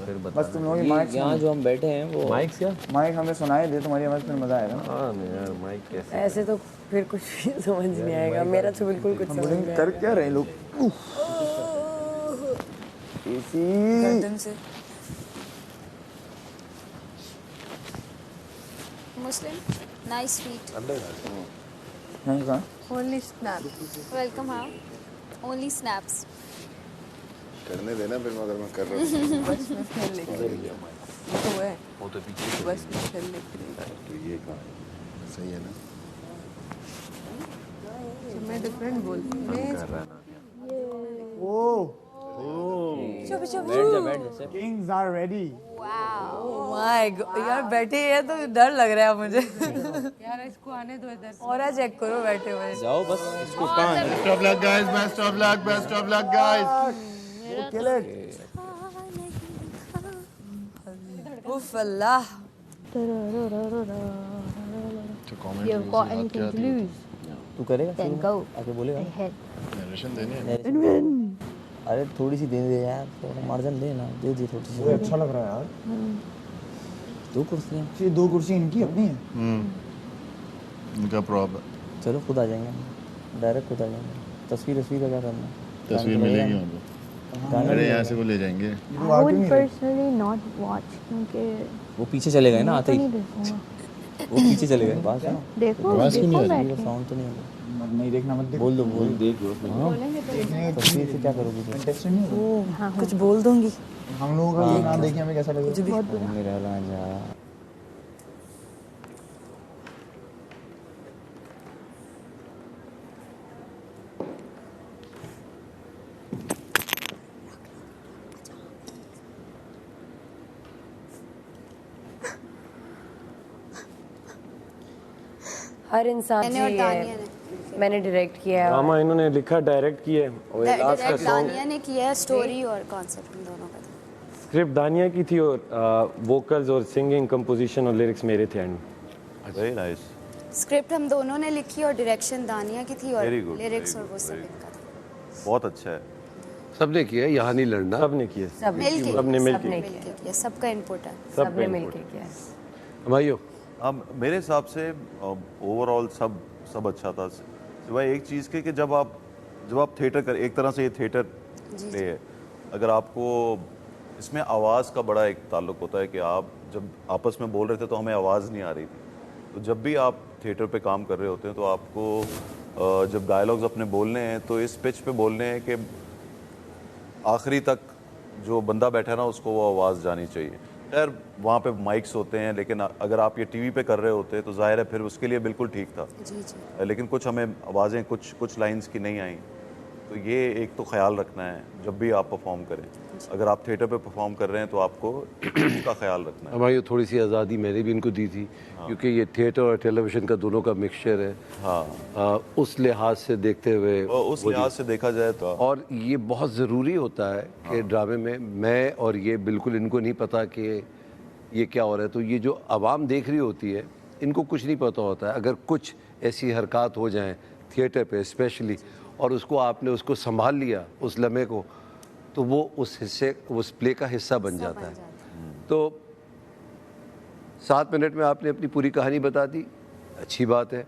फिर बस तुम लोग माइक, यहाँ जो हम बैठे हैं वो माइक क्या, माइक हमें सुनाई दे, तुम्हारी आवाज़ में मज़ा आएगा। हाँ यार माइक कैसे, ऐसे तो फिर कुछ भी समझ नहीं आएगा, मेरा तो बिल्कुल कुछ समझ नहीं कर क्या रहे लोग। गर्दन से Muslim nice sweet only snap. Welcome. हाँ ओनली स्नैप्स। करने देना फिर अगर मैं कर रहा हूँ। बस में खेल लेके तो है वो तो पीछे बस में खेल लेके तो ये कहाँ सही है ना? मैं डिफरेंट बोलती हूँ कर रहा है ना पीछे बैठ जा Kings are ready. My God यार बैठे हैं तो डर लग रहा है मुझे यार इसको आने दो इधर और चेक करो बैठे हुए जाओ बस इसको कहाँ है? Best of luck guys, best of luck, best of luck guys. Kill it. उफ अल्लाह तो comment You've got anything to lose. तू करेगा Then go आके बोलेगा ahead. नरेशन देनी है। अरे थोड़ी सी दे दे यार, थोड़ा मार्जिन दे ना, दे दे थोड़ी वो सी। अच्छा लग रहा है यार। 2 कुर्सियाँ। ये 2 कुर्सी इनकी अपनी है। इनका प्रॉब चलो खुद आ जाएंगे, डायरेक्ट खुद आ जाएंगे। तस्वीर का क्या करना? तस्वीर मिलेगी वहाँ पे। अरे यहाँ से वो ले जाएंगे। I would personally not watch क्योंकि वो पीछे चले गए ना आते ही। नहीं देखूंगा। वो पीछे चले गए। बात है ना? देखो आवाज़ क्यों नहीं आ रही? बैठ के। साउंड तो नहीं होगा। नहीं देखना मत देख। बोल दो देख लो। देखने तस्वीर से क्या करोगी? इंटरेस्ट नहीं होगा। कुछ बोल दूंगी हम लोगों का ये ना देखे हमें कैसा लगेगा? मेरा राजा। हर इंसान मैंने और की दानिया है। मैंने डायरेक्ट किया है ड्रामा इन्होंने लिखा, डायरेक्ट किया है और ये लास्ट का डायरेक्ट सॉन्ग दानिया ने किया है, स्टोरी और कॉन्सेप्ट इन दोनों का था। स्क्रिप्ट दानिया की थी और वोकल्स और सिंगिंग, कंपोजिशन और लिरिक्स मेरे थे एंड वेरी नाइस। स्क्रिप्ट हम दोनों ने लिखी और डायरेक्शन दानिया की थी और Very good, लिरिक्स very और वो good, सब very इनका था। बहुत अच्छा है। सबने किया, यहाँ नहीं लड़ना। सबने किया, सबने सबने मिलके मिलके किया, सबका इनपुट है। सबने मिलके किया। भाइयों अब मेरे हिसाब से ओवरऑल सब अच्छा था, सिवाय एक चीज़ के कि जब आप थिएटर कर, एक तरह से ये थिएटर प्ले है, अगर आपको इसमें आवाज़ का बड़ा एक ताल्लुक होता है कि आप जब आपस में बोल रहे थे तो हमें आवाज़ नहीं आ रही थी, तो जब भी आप थिएटर पे काम कर रहे होते हैं तो आपको जब डायलॉग्स अपने बोलने हैं तो इस पिच पे बोलने हैं कि आखिरी तक जो बंदा बैठा है ना उसको वो आवाज़ जानी चाहिए। खैर वहाँ पे माइक्स होते हैं, लेकिन अगर आप ये टीवी पे कर रहे होते तो जाहिर है फिर उसके लिए बिल्कुल ठीक था। जी। लेकिन कुछ हमें आवाज़ें कुछ लाइंस की नहीं आई, तो ये एक तो ख्याल रखना है जब भी आप परफॉर्म करें। अगर आप थिएटर पे परफॉर्म कर रहे हैं तो आपको इसका ख्याल रखना है। हमारी थोड़ी सी आज़ादी मैंने भी इनको दी थी, क्योंकि ये थिएटर और टेलीविज़न का दोनों का मिक्सचर है। हाँ, उस लिहाज से देखते हुए, उस लिहाज से देखा जाए तो, और ये बहुत ज़रूरी होता है कि ड्रामे में मैं और ये बिल्कुल इनको नहीं पता कि ये क्या हो रहा है, तो ये जो आवाम देख रही होती है इनको कुछ नहीं पता होता है। अगर कुछ ऐसी हरकत हो जाएं थिएटर पे स्पेशली, और उसको आपने उसको संभाल लिया उस लम्हे को, तो वो उस प्ले का हिस्सा बन जाता है। तो 7 मिनट में आपने अपनी पूरी कहानी बता दी, अच्छी बात है,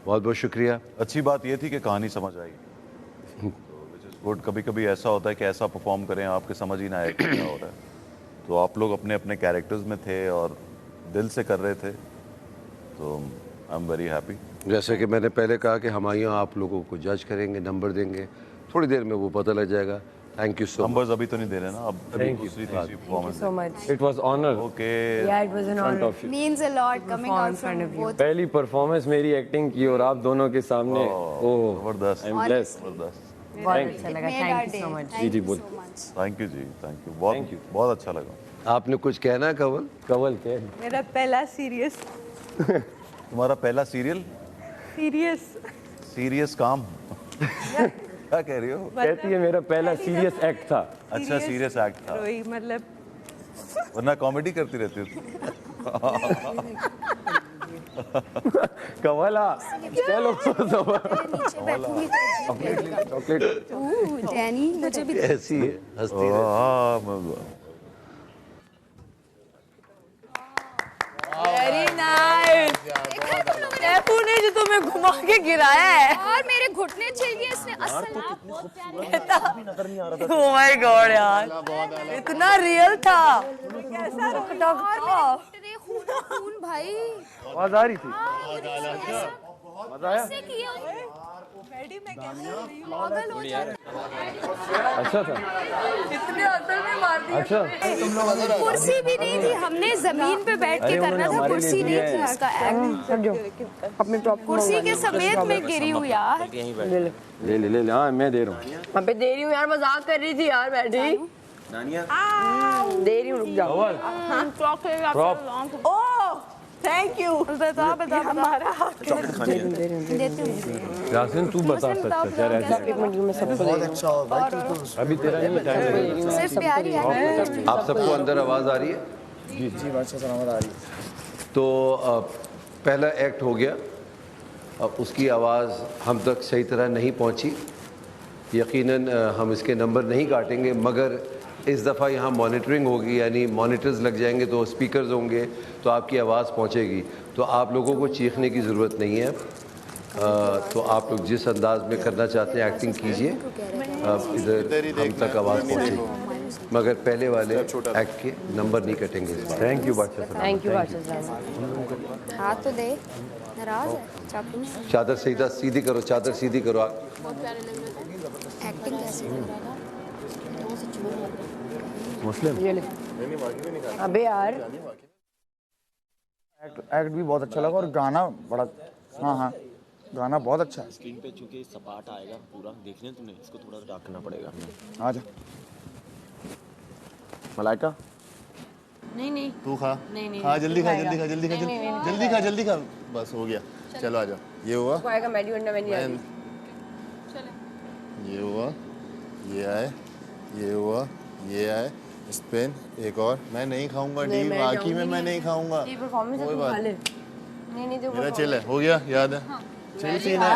बहुत बहुत शुक्रिया। अच्छी बात ये थी कि कहानी समझ आई, गुड। कभी कभी ऐसा होता है कि ऐसा परफॉर्म करें आपके समझ ही ना आए क्या हो रहा है, तो आप लोग अपने अपने कैरेक्टर्स में थे और दिल से कर रहे थे, तो आई एम वेरी हैप्पी। जैसे कि मैंने पहले कहा कि हम यहाँ आप लोगों को जज करेंगे, नंबर देंगे, थोड़ी देर में वो पता लग जाएगा। Thank you so much. Numbers अभी तो नहीं दे रहे ना, अब Thank you. दूसरी तीसरी performance. so much. It was honour. Okay, Yeah, it was an honor. Means a lot coming out from both. पहली परफॉर्मेंस मेरी एक्टिंग की और आप दोनों के सामने, ओह जबरदस्त, आई एम ब्लेस्ड। जबरदस्त। बहुत अच्छा लगा, थैंक यू सो मच। जी बोल। थैंक यू जी, थैंक यू, बहुत अच्छा लगा। आपने कुछ कहना है कंवल? कंवल के मेरा पहला सीरियस तुम्हारा पहला सीरियस काम क्या कह रही हो? कहती है मेरा पहला सीरियस एक्ट था। अच्छा, सीरियस एक्ट था, वही मतलब वरना कॉमेडी करती रहती थी। कंवला चलो चॉकलेट। डैनी मुझे भी ऐसी है, हंसती रहे। Very nice. टैपू ने जो तुम्हें घुमा के गिराया है और मेरे घुटने छिल गए इसने असल में। ओह माय गॉड यार, इतना रियल था, कैसा रोकटॉक था। खून भाई, आवाज आ रही थी। मजा आया? पागल हो जाता अच्छा था। इतने असल में मार दिया अच्छा। कुर्सी भी नहीं थी, हमने जमीन पे बैठ के करना था, कुर्सी नहीं थी उसका एक्ट। अपने टॉप कुर्सी के समेत में गिरी हूँ यार। ले हाँ मैं दे रहा हूँ। मैं पे दे रही हूँ यार, मजाक कर रही थी यार बैठी। दानिया दे रही हूँ, रुक जाओ। प्रॉप थैंक यू बता हमारा यासिन तू बता सकता यार ऐसा एक मिनट में सबको बहुत अच्छा हो भाई तू तो अभी तेरा नहीं टाइम सिर्फ प्यारी है। आप सबको अंदर आवाज़ आ रही है? जी बादशाह सलामत आ रही है। तो पहला एक्ट हो गया। अब उसकी आवाज़ हम तक सही तरह नहीं पहुंची। यकीनन हम इसके नंबर नहीं काटेंगे, मगर इस दफ़ा यहाँ मॉनिटरिंग होगी, यानी मॉनिटर्स लग जाएंगे तो स्पीकर्स होंगे तो आपकी आवाज़ पहुँचेगी। तो आप लोगों को चीखने की ज़रूरत नहीं है। तो आप लोग जिस अंदाज में करना चाहते हैं एक्टिंग कीजिए। इधर हम तक आवाज़ पहुँचेगी, मगर पहले वाले एक्ट के नंबर नहीं कटेंगे इस बार। थैंक यू बादशाह साहब। थैंक यू बादशाह साहब। हाथ तो दे, नाराज है चाकू ने। चादर सीधी करो, चादर सीधी करो। एक्टिंग कैसे कर रहा था? मुस्लिम अबे यार एक्ट भी बहुत अच्छा लगा और गाना बड़ा, हाँ गाना बहुत अच्छा है। स्क्रीन पे चूंकि सपाट आएगा पूरा देखने तूने, इसको थोड़ा डार्क करना पड़ेगा। आजा मलाइका नहीं तू खा, नहीं खा जल्दी खा, जल्दी खा, जल्दी खा, जल्दी खा, बस हो गया। चलो आजा। ये हुआ, आएगा मैडी वरना मैं नहीं आती। ये हुआ, ये आए, ये हुआ, ये आए, स्पेन एक और। मैं नहीं खाऊंगा डी, बाकी में मैं नहीं खाऊंगा। कोई बात नहीं, मेरा चिल है, हो गया, याद है चिल सीन है।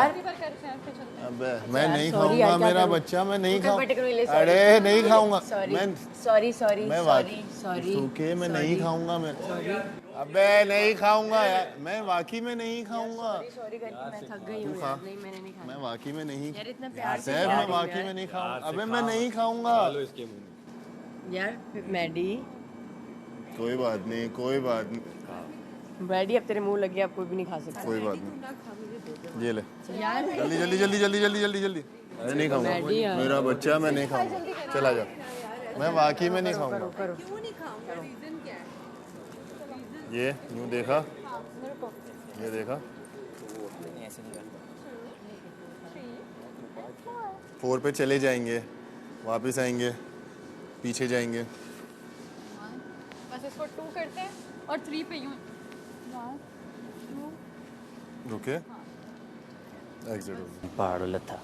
अबे मैं नहीं खाऊंगा, मेरा बच्चा मैं नहीं खाऊंगा। अरे नहीं खाऊंगा मैं, सॉरी सूखे में नहीं खाऊंगा मैं। अबे नहीं खाऊंगा यार, मैं वाकई में नहीं खाऊंगा। मैं थक गई हूँ यार। नहीं मैंने नहीं खाया मैं वाकई में नहीं, यार, इतना प्यार से सैफ मैं वाकई में नहीं खाऊंगा। अबे मैं नहीं खाऊंगा यार। मैडी कोई बात नहीं, कोई बात नहीं, मैडी अब तेरे मुंह लग गया, अब कोई भी नहीं खा सकता। कोई बात नहीं। ये ले यार जल्दी जल्दी जल्दी जल्दी जल्दी जल्दी जल्दी। मैं नहीं खाऊंगा, मेरा बच्चा मैं नहीं खाऊंगा। चला जा, मैं वाकई में नहीं खाऊंगा। ये यूं देखा, ये देखा, 4 पे चले जाएंगे, वापस आएंगे, पीछे जाएंगे। बस इसको 2 करते हैं और 3 पे यूं। 1 2 ओके एग्जिट हो। पहाड़ो लता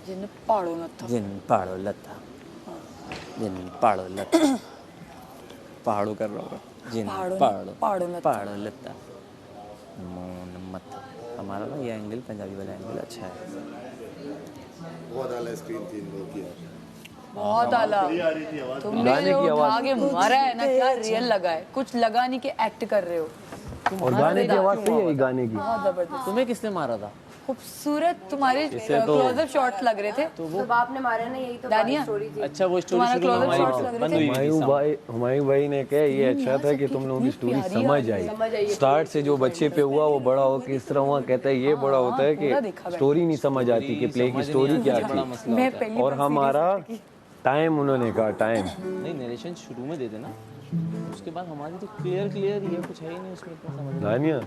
जिन पाड़ो न था जिन पहाड़ो लता जिन पहाड़ो लता पहाड़ो कर रहा होगा। जिन पहाड़ो लता मोन मत। हमारा ना ये एंगल, पंजाबी वाला एंगल अच्छा है। बहुत आला स्क्रीन थी इन लोगों की, बहुत आला। तुमने जो उठा के मारा है ना, क्या रियल लगा है, कुछ लगा नहीं कि एक्ट कर रहे हो। और गाने की आवाज़ सही है, गाने की। बहुत जबरदस्त, तुम्हें किसने मारा था? खूबसूरत तुम्हारे क्लोजअप शॉट्स लग रहे थे। तो आपने मारा ना, यही तो दानिया स्टोरी थी। अच्छा वो स्टोरी शुरू में हमारी बंद हुई थी। हुमायूं भाई ने कहा ये अच्छा था कि तुम लोगों की स्टोरी समझ आई। स्टार्ट से जो बच्चे पे हुआ वो बड़ा हो के इस तरह हुआ, कहता है ये बड़ा होता है कि स्टोरी नहीं समझ आती कि प्ले की स्टोरी क्या थी। और हमारा टाइम, उन्होंने कहा टाइम नहीं, नरेशन शुरू में दे देना, उसके बाद हमारी तो क्लियर ही है, कुछ है ही नहीं उसमें इतना समझ। दानिया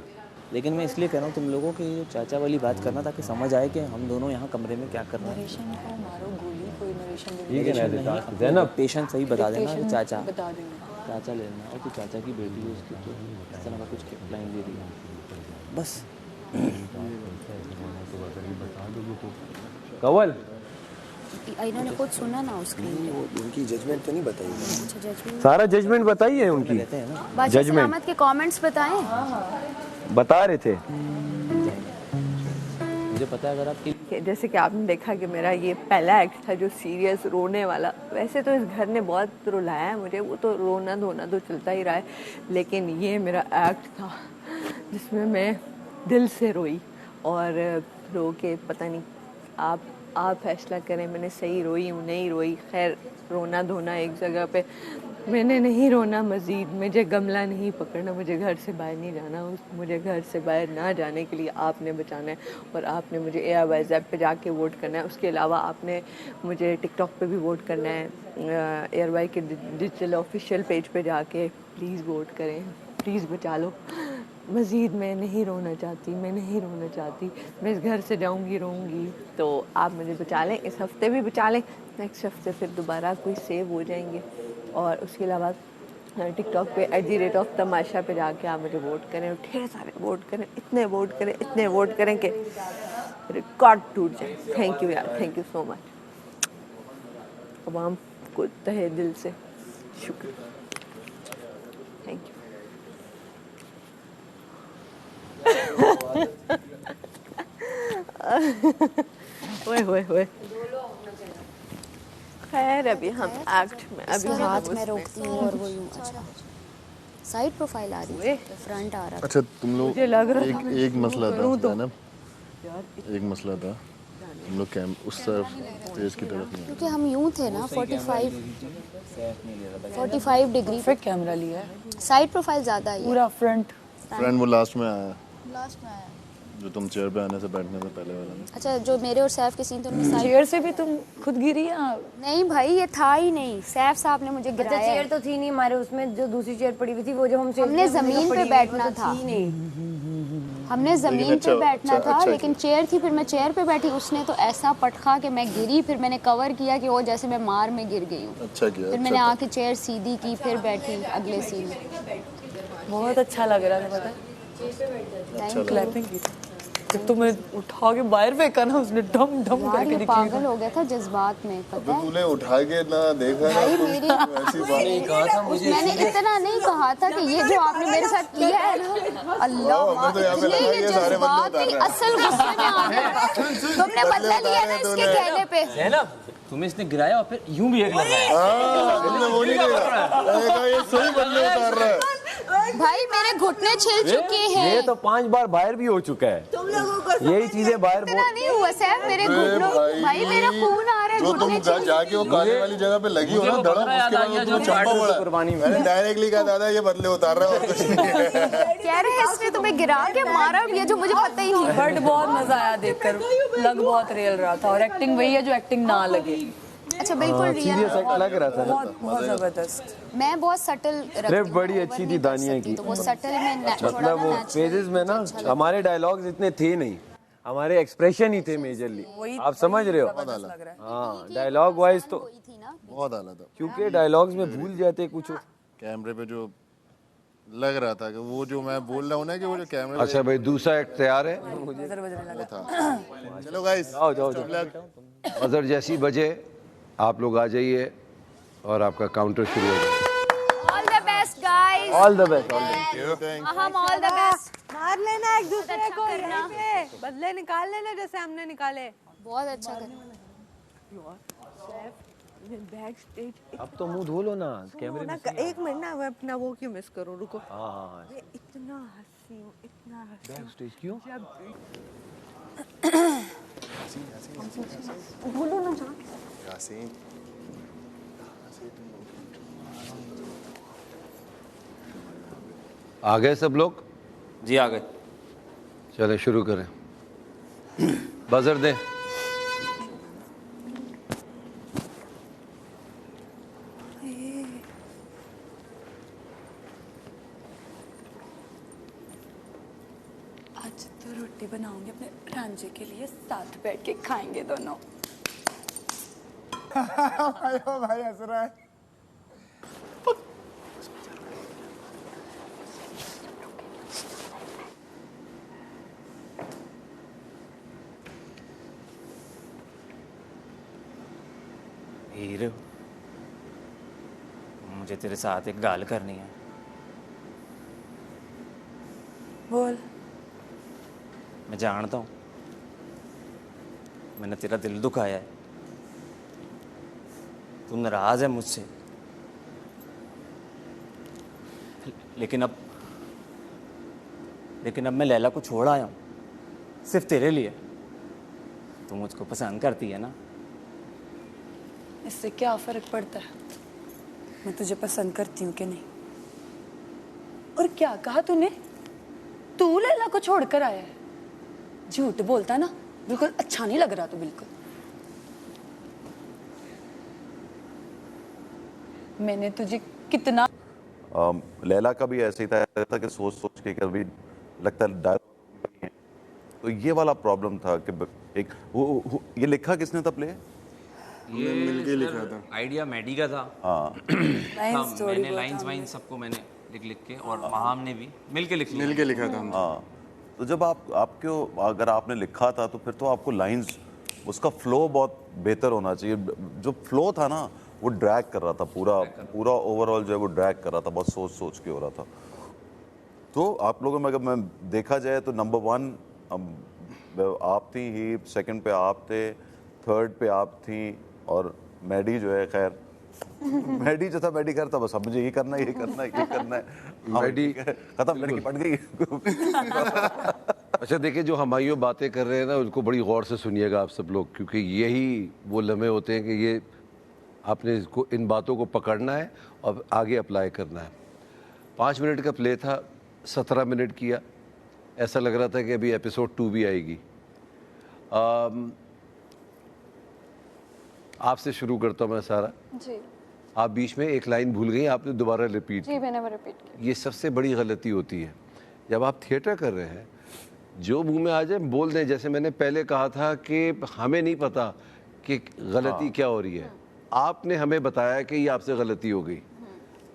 लेकिन मैं इसलिए कह रहा हूँ तुम लोगों के जो चाचा वाली बात करना, ताकि समझ आए कि हम दोनों यहाँ कमरे में क्या कर रहे हैं। नरेशन को मारो गोली, कोई नरेशन ठीक है ना देना, पेशेंट सही बता देना कि चाचा बता देना, चाचा ले लेना। और तो चाचा की बेटी है उसकी, तो इस तरह का कुछ लाइन दे रही है बस। कवल इन्होंने खुद सुना ना उसके उनकी जजमेंट तो नहीं बताई। अच्छा जजमेंट, सारा जजमेंट बताई है उनकी। बादशाह जजमेंट सलामत के कमेंट्स बताएं। बता रहे थे। मुझे पता है, अगर आप जैसे कि आपने देखा कि मेरा ये पहला एक्ट था जो सीरियस रोने वाला। वैसे तो इस घर ने बहुत रुलाया है मुझे, वो तो रोना धोना तो चलता ही रहा है, लेकिन ये मेरा एक्ट था जिसमें मैं दिल से रोई। और रो के पता नहीं, आप फैसला करें मैंने सही रोई हूँ नहीं रोई। खैर रोना धोना एक जगह पे मैंने नहीं रोना मजीद, मुझे गमला नहीं पकड़ना, मुझे घर से बाहर नहीं जाना, मुझे घर से बाहर ना जाने के लिए आपने बचाना है और आपने मुझे AIYZ पे जाके वोट करना है। उसके अलावा आपने मुझे टिकटॉक पे भी वोट करना है, ARY के डिजिटल ऑफिशियल पेज पे जाके प्लीज़ वोट करें, प्लीज़ बचा लो। मज़ीद मैं नहीं रोना चाहती, मैं नहीं रोना चाहती, मैं इस घर से जाऊंगी रोऊंगी, तो आप मुझे बचा लें, इस हफ्ते भी बचा लें, नेक्स्ट हफ्ते फिर दोबारा कोई सेव हो जाएंगे। और उसके अलावा टिकटॉक पे @तमाशा पे जाके आप मुझे वोट करें, ढेर सारे वोट करें, इतने वोट करें, इतने वोट करें कि रिकॉर्ड टूट जाए। थैंक यू यार, थैंक यू सो मच। अवाम को तहे दिल से शुक्र, थैंक यू। ओए खैर अभी हम एक्ट में, अभी हाथ में रोकती हूँ और वो यूं। अच्छा साइड प्रोफाइल आ रही है, फ्रंट आ रहा है। अच्छा तुम लोग एक मसला था ना, एक मसला था, हम लोग कैंप उस तरफ स्टेज की तरफ नहीं, क्योंकि हम यूं थे ना 45 डिग्री पे कैमरा लिया है, साइड प्रोफाइल ज़्यादा है पूरा फ्रंट वो लास्ट में आया, लास्ट में आया जो तुम चेयर पे आने से बैठने से पहले वाला में। अच्छा जो मेरे और सैफ के सीन थे उनमें चेयर से भी तुम खुद गिरी या नहीं? भाई ये था ही नहीं, सैफ साहब ने मुझे गिराया। अच्छा चेयर तो थी नहीं हमारे उसमें, जो दूसरी चेयर पड़ी हुई थी वो जो हमने जमीन पे बैठना था, हमने जमीन पे बैठना था, लेकिन चेयर थी, फिर मैं चेयर पे बैठी, उसने तो ऐसा पटखा कि मैं गिरी, फिर मैंने कवर किया कि वो जैसे मैं मार में गिर गई हूँ। अच्छा किया, फिर मैंने आके चेयर सीधी की, फिर बैठी अगले सीन में। बहुत अच्छा लग रहा था, पता है क्लैपिंग की तो मैं उठा के बाहर फेंका ना, उसने डम डम करके दिखाया। पागल हो गया था जज्बात में, पता है? तूने उठा के ना देखा भाई मेरी नहीं कहा था मुझे, मैंने इतना नहीं कहा था कि ये जो आपने मेरे साथ किया है ना, अल्लाह ये जज्बात नहीं, असल गुस्से में आ गया। तुमने बदला लिया ना इसके कहने पे। ज़ैनब तुम्हें इसने गिराया और फिर यूं भी एक लगाया। वो नहीं कहा, ये सही बदले उतार रहा है। भाई मेरे घुटने छिल चुके हैं। ये तो 5 बार बाहर भी हो चुका है, तुम लोगों को यही चीजें बाहर इतना नहीं हुआ सैफ, मेरे घुटनों, भाई मेरा खून आ रहा है जो तुम जाके वो काले वाली जगह पे लगी हो ना धड़क, उसके बाद तुम चंपा पड़ा कुर्बानी में, मैंने डायरेक्टली कहा दादा ये बदले उतार रहा है और कुछ नहीं है। कह रहे हैं इसने तुम्हें गिरा के मारा, ये जो मुझे पता ही नहीं। बट बहुत मजा आया देखकर, लग बहुत रियल रहा था, और एक्टिंग वही है जो एक्टिंग ना लगे। अच्छा बिल्कुल रियल लग रहा था, बहुत जबरदस्त। मैं बहुत सटल स्क्रिप्ट बड़ी अच्छी थी दानिया की, तो वो सटल में मतलब वो पेजेस में ना हमारे डायलॉग्स इतने थे नहीं, हमारे एक्सप्रेशन ही थे मेजरली, आप समझ रहे हो? हाँ डायलॉग वाइज तो बहुत आला था, क्योंकि डायलॉग्स में भूल जाते कुछ। कैमरे पे जो लग रहा था कि वो जो मैं बोल रहा हूँ ना कि वो जो कैमरे। अच्छा भाई दूसरा एक्ट तैयार है, वो था। चलो गाइस जाओ अजहर जैसी बजे आप लोग आ जाइए और आपका काउंटर शुरू हो जाए। All the best guys, all the best, हम ऑल द बेस्ट। मार लेना एक दूसरे को, यहीं पे बदले निकाल लेना जैसे हमने निकाले। बहुत अच्छा करना। बैक स्टेज अब तो मुंह धो लो ना कैमरे में। एक मिनट ना, मैं अपना वो क्यों मिस करूं, रुको। हाँ इतना हंसी हूं, इतना हंसी। बैक स्टेज क्यों? बोलो ना यासीन, आ गए सब लोग? जी आ गए। चले शुरू करें, बजर दे। आज तो रोटी बनाऊंगी अपने रांझे के लिए, साथ बैठ के खाएंगे दोनों। भाई हंस रहा है। हीरो मुझे तेरे साथ एक गाल करनी है। बोल। मैं जानता हूँ मैंने तेरा दिल दुखाया है, तू नाराज है मुझसे, लेकिन अब मैं लैला को छोड़ आया हूँ सिर्फ तेरे लिए। तू मुझको पसंद करती है ना? इससे क्या फर्क पड़ता है? मैं तुझे पसंद करती हूँ कि नहीं। और क्या कहा तूने? तू लैला को छोड़कर आया है? झूठ बोलता ना, बिल्कुल अच्छा नहीं लग रहा तू बिल्कुल। मैंने तुझे कितना लैला का भी ऐसे ही था कि सोच सोच के कभी लगता है डायलॉग, तो ये वाला प्रॉब्लम था कि एक ये लिखा किसने था प्ले? ये मिलके लिखा था, आइडिया मैडी का था। हाँ मैंने लाइंस वाइन सबको मैंने लिख के, और महाम ने भी मिलके लिखा था। हाँ, तो जब आपको अगर आपने लिखा था तो फिर तो आपको लाइंस, उसका फ्लो बहुत बेहतर होना चाहिए। जो फ्लो था ना वो ड्रैग कर रहा था, पूरा ओवरऑल जो है वो ड्रैग कर रहा था, बहुत सोच सोच के हो रहा था। तो आप लोगों में अगर मैं देखा जाए तो नंबर 1 आप थी ही, सेकंड पे आप थे, थर्ड पे आप थी, और मैडी जो है, खैर मैडी जो था मैडी करता बस अब मुझे ये करना है, ये करना है, ये करना है, मैडी खत्म, लड़की पट गई। अच्छा देखिए, जो हमायूं बातें कर रहे हैं ना उनको बड़ी गौर से सुनिएगा आप सब लोग, क्योंकि यही वो लम्हे होते हैं कि ये आपने इसको, इन बातों को पकड़ना है और आगे अप्लाई करना है। 5 मिनट का प्ले था, 17 मिनट किया, ऐसा लग रहा था कि अभी एपिसोड 2 भी आएगी। आपसे शुरू करता हूँ मैं सारा जी। आप बीच में एक लाइन भूल गई, आपने दोबारा रिपीट जी, मैंने रिपीट की। ये सबसे बड़ी गलती होती है जब आप थिएटर कर रहे हैं, जो मुंह में आ जाए बोल दें। जैसे मैंने पहले कहा था कि हमें नहीं पता कि गलती क्या हो रही है, आपने हमें बताया कि ये आपसे गलती हो गई,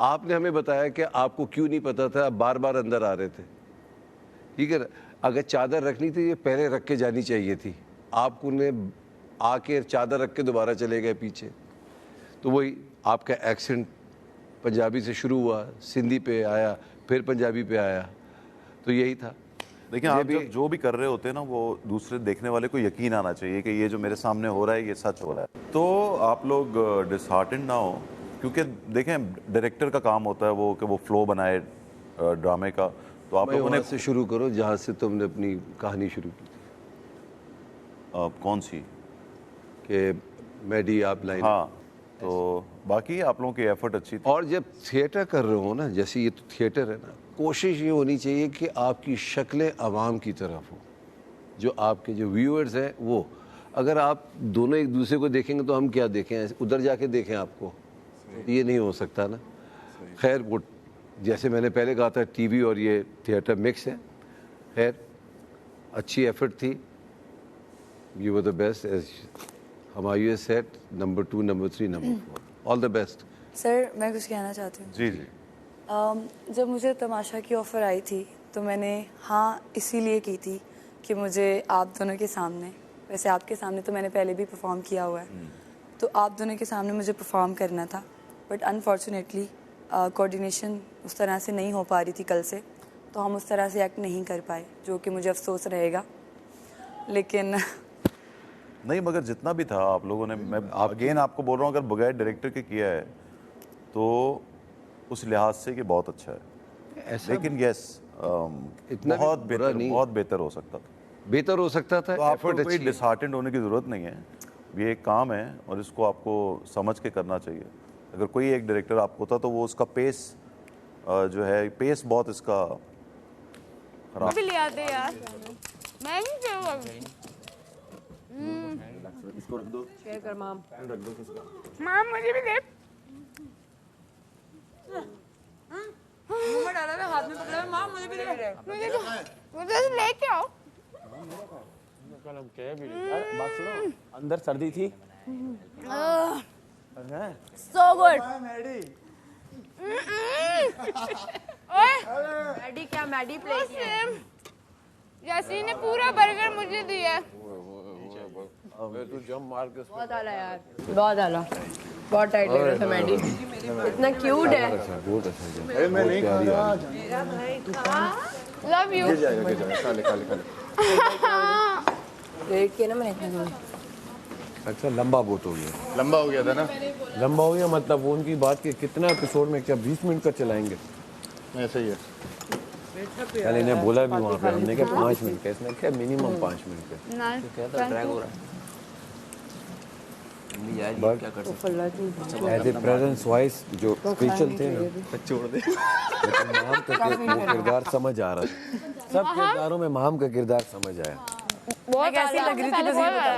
आपने हमें बताया कि आपको क्यों नहीं पता था, बार बार अंदर आ रहे थे, ठीक है। अगर चादर रखनी थी ये पहले रख के जानी चाहिए थी, आपको ने आके चादर रख के दोबारा चले गए पीछे। तो वही आपका एक्सेंट पंजाबी से शुरू हुआ, सिंधी पे आया, फिर पंजाबी पे आया, तो यही था। देखिए आप जो भी कर रहे होते हैं ना, वो दूसरे देखने वाले को यकीन आना चाहिए कि ये जो मेरे सामने हो रहा है ये सच हो रहा है। तो आप लोग डिसहार्टेंड ना हो, क्योंकि देखें डायरेक्टर का काम होता है वो कि वो फ्लो बनाए ड्रामे का। तो आप लोगों ने से शुरू करो जहाँ से तुमने अपनी कहानी शुरू की थी। कौन सी? कि मैडी आप लाइन। हाँ, तो बाकी आप लोगों की एफर्ट अच्छी थी। और जब थिएटर कर रहे हो ना, जैसे ये तो थिएटर है ना, कोशिश ये होनी चाहिए कि आपकी शक्लें आवाम की तरफ हो, जो आपके जो व्यूअर्स हैं वो। अगर आप दोनों एक दूसरे को देखेंगे तो हम क्या देखें, उधर जाके देखें आपको, ये नहीं हो सकता ना। खैर वो जैसे मैंने पहले कहा था, टीवी और ये थिएटर मिक्स है। खैर अच्छी एफर्ट थी, you were the best as Humayun set, number 2, number 3, number 4, all the best. Sir मैं कुछ कहना चाहती हूँ। जी जी। जब मुझे तमाशा की ऑफ़र आई थी तो मैंने हाँ इसीलिए की थी कि मुझे आप दोनों के सामने, वैसे आपके सामने तो मैंने पहले भी परफॉर्म किया हुआ है, तो आप दोनों के सामने मुझे परफॉर्म करना था। बट अनफॉर्चुनेटली कोऑर्डिनेशन उस तरह से नहीं हो पा रही थी कल से, तो हम उस तरह से एक्ट नहीं कर पाए, जो कि मुझे अफसोस रहेगा। लेकिन नहीं, मगर जितना भी था आप लोगों ने, मैं अगेन आपको बोल रहा हूँ, अगर बगैर डायरेक्टर के किया है तो उस लिहाज से कि बहुत अच्छा है। लेकिन यस, इतना बहुत बेहतर हो सकता था, बेहतर हो सकता था। तो आपको कोई डिसहार्टेंड होने की ज़रूरत नहीं है, ये एक काम है और इसको आपको समझ के करना चाहिए। अगर कोई एक डायरेक्टर आपको होता तो वो उसका पेस जो है, पेस बहुत इसका खराब। भी ले आते यार, मैं भी इसको रख दो, शेयर कर माम, रख दो किसका। माम मुझे भी दे। मुंह में डाला है, हाथ में पकड़ा है, माम मुझे भी दे। मुझे लेके आओ। कल हम कह भी रहे, बात सुनो, अंदर सर्दी थी। So good. मैडी क्या मैडी प्ले किया? जैसी ने पूरा बर्गर मुझे दिया। तू जंप मार के बहुत आला यार, बहुत आला, बहुत टाइट लग रहा था मैडी, इतना क्यूट है। अरे मैं नहीं खा रहा, मेरा भाई खा। Love you. गिर जाएगा, खा ले। वेट किया ना मैंने इतना। अच्छा लंबा बहुत हो गया, लंबा हो गया था ना, लंबा हो गया मतलब वो उनकी बात के कितना एपिसोड में, क्या 20 मिनट का चलाएंगे? ऐसा ही है। कल इन्हें बोला भी वहाँ पे, हमने कहा 5 मिनट का, इसने क्या मिनिमम 5 मिनट का। Nice. क्या था, ड्रैग हो रहा है। फाइनली यार ये But- क्या कर सकते हैं। एज ए प्रेजेंस वॉइस जो स्पेशल थे ना, छोड़ दे। लेकिन माम का वो किरदार समझ आ रहा था। सब किरदारों में माम का किरदार समझ आया। बहुत कैसी लग रही थी बस ये बता।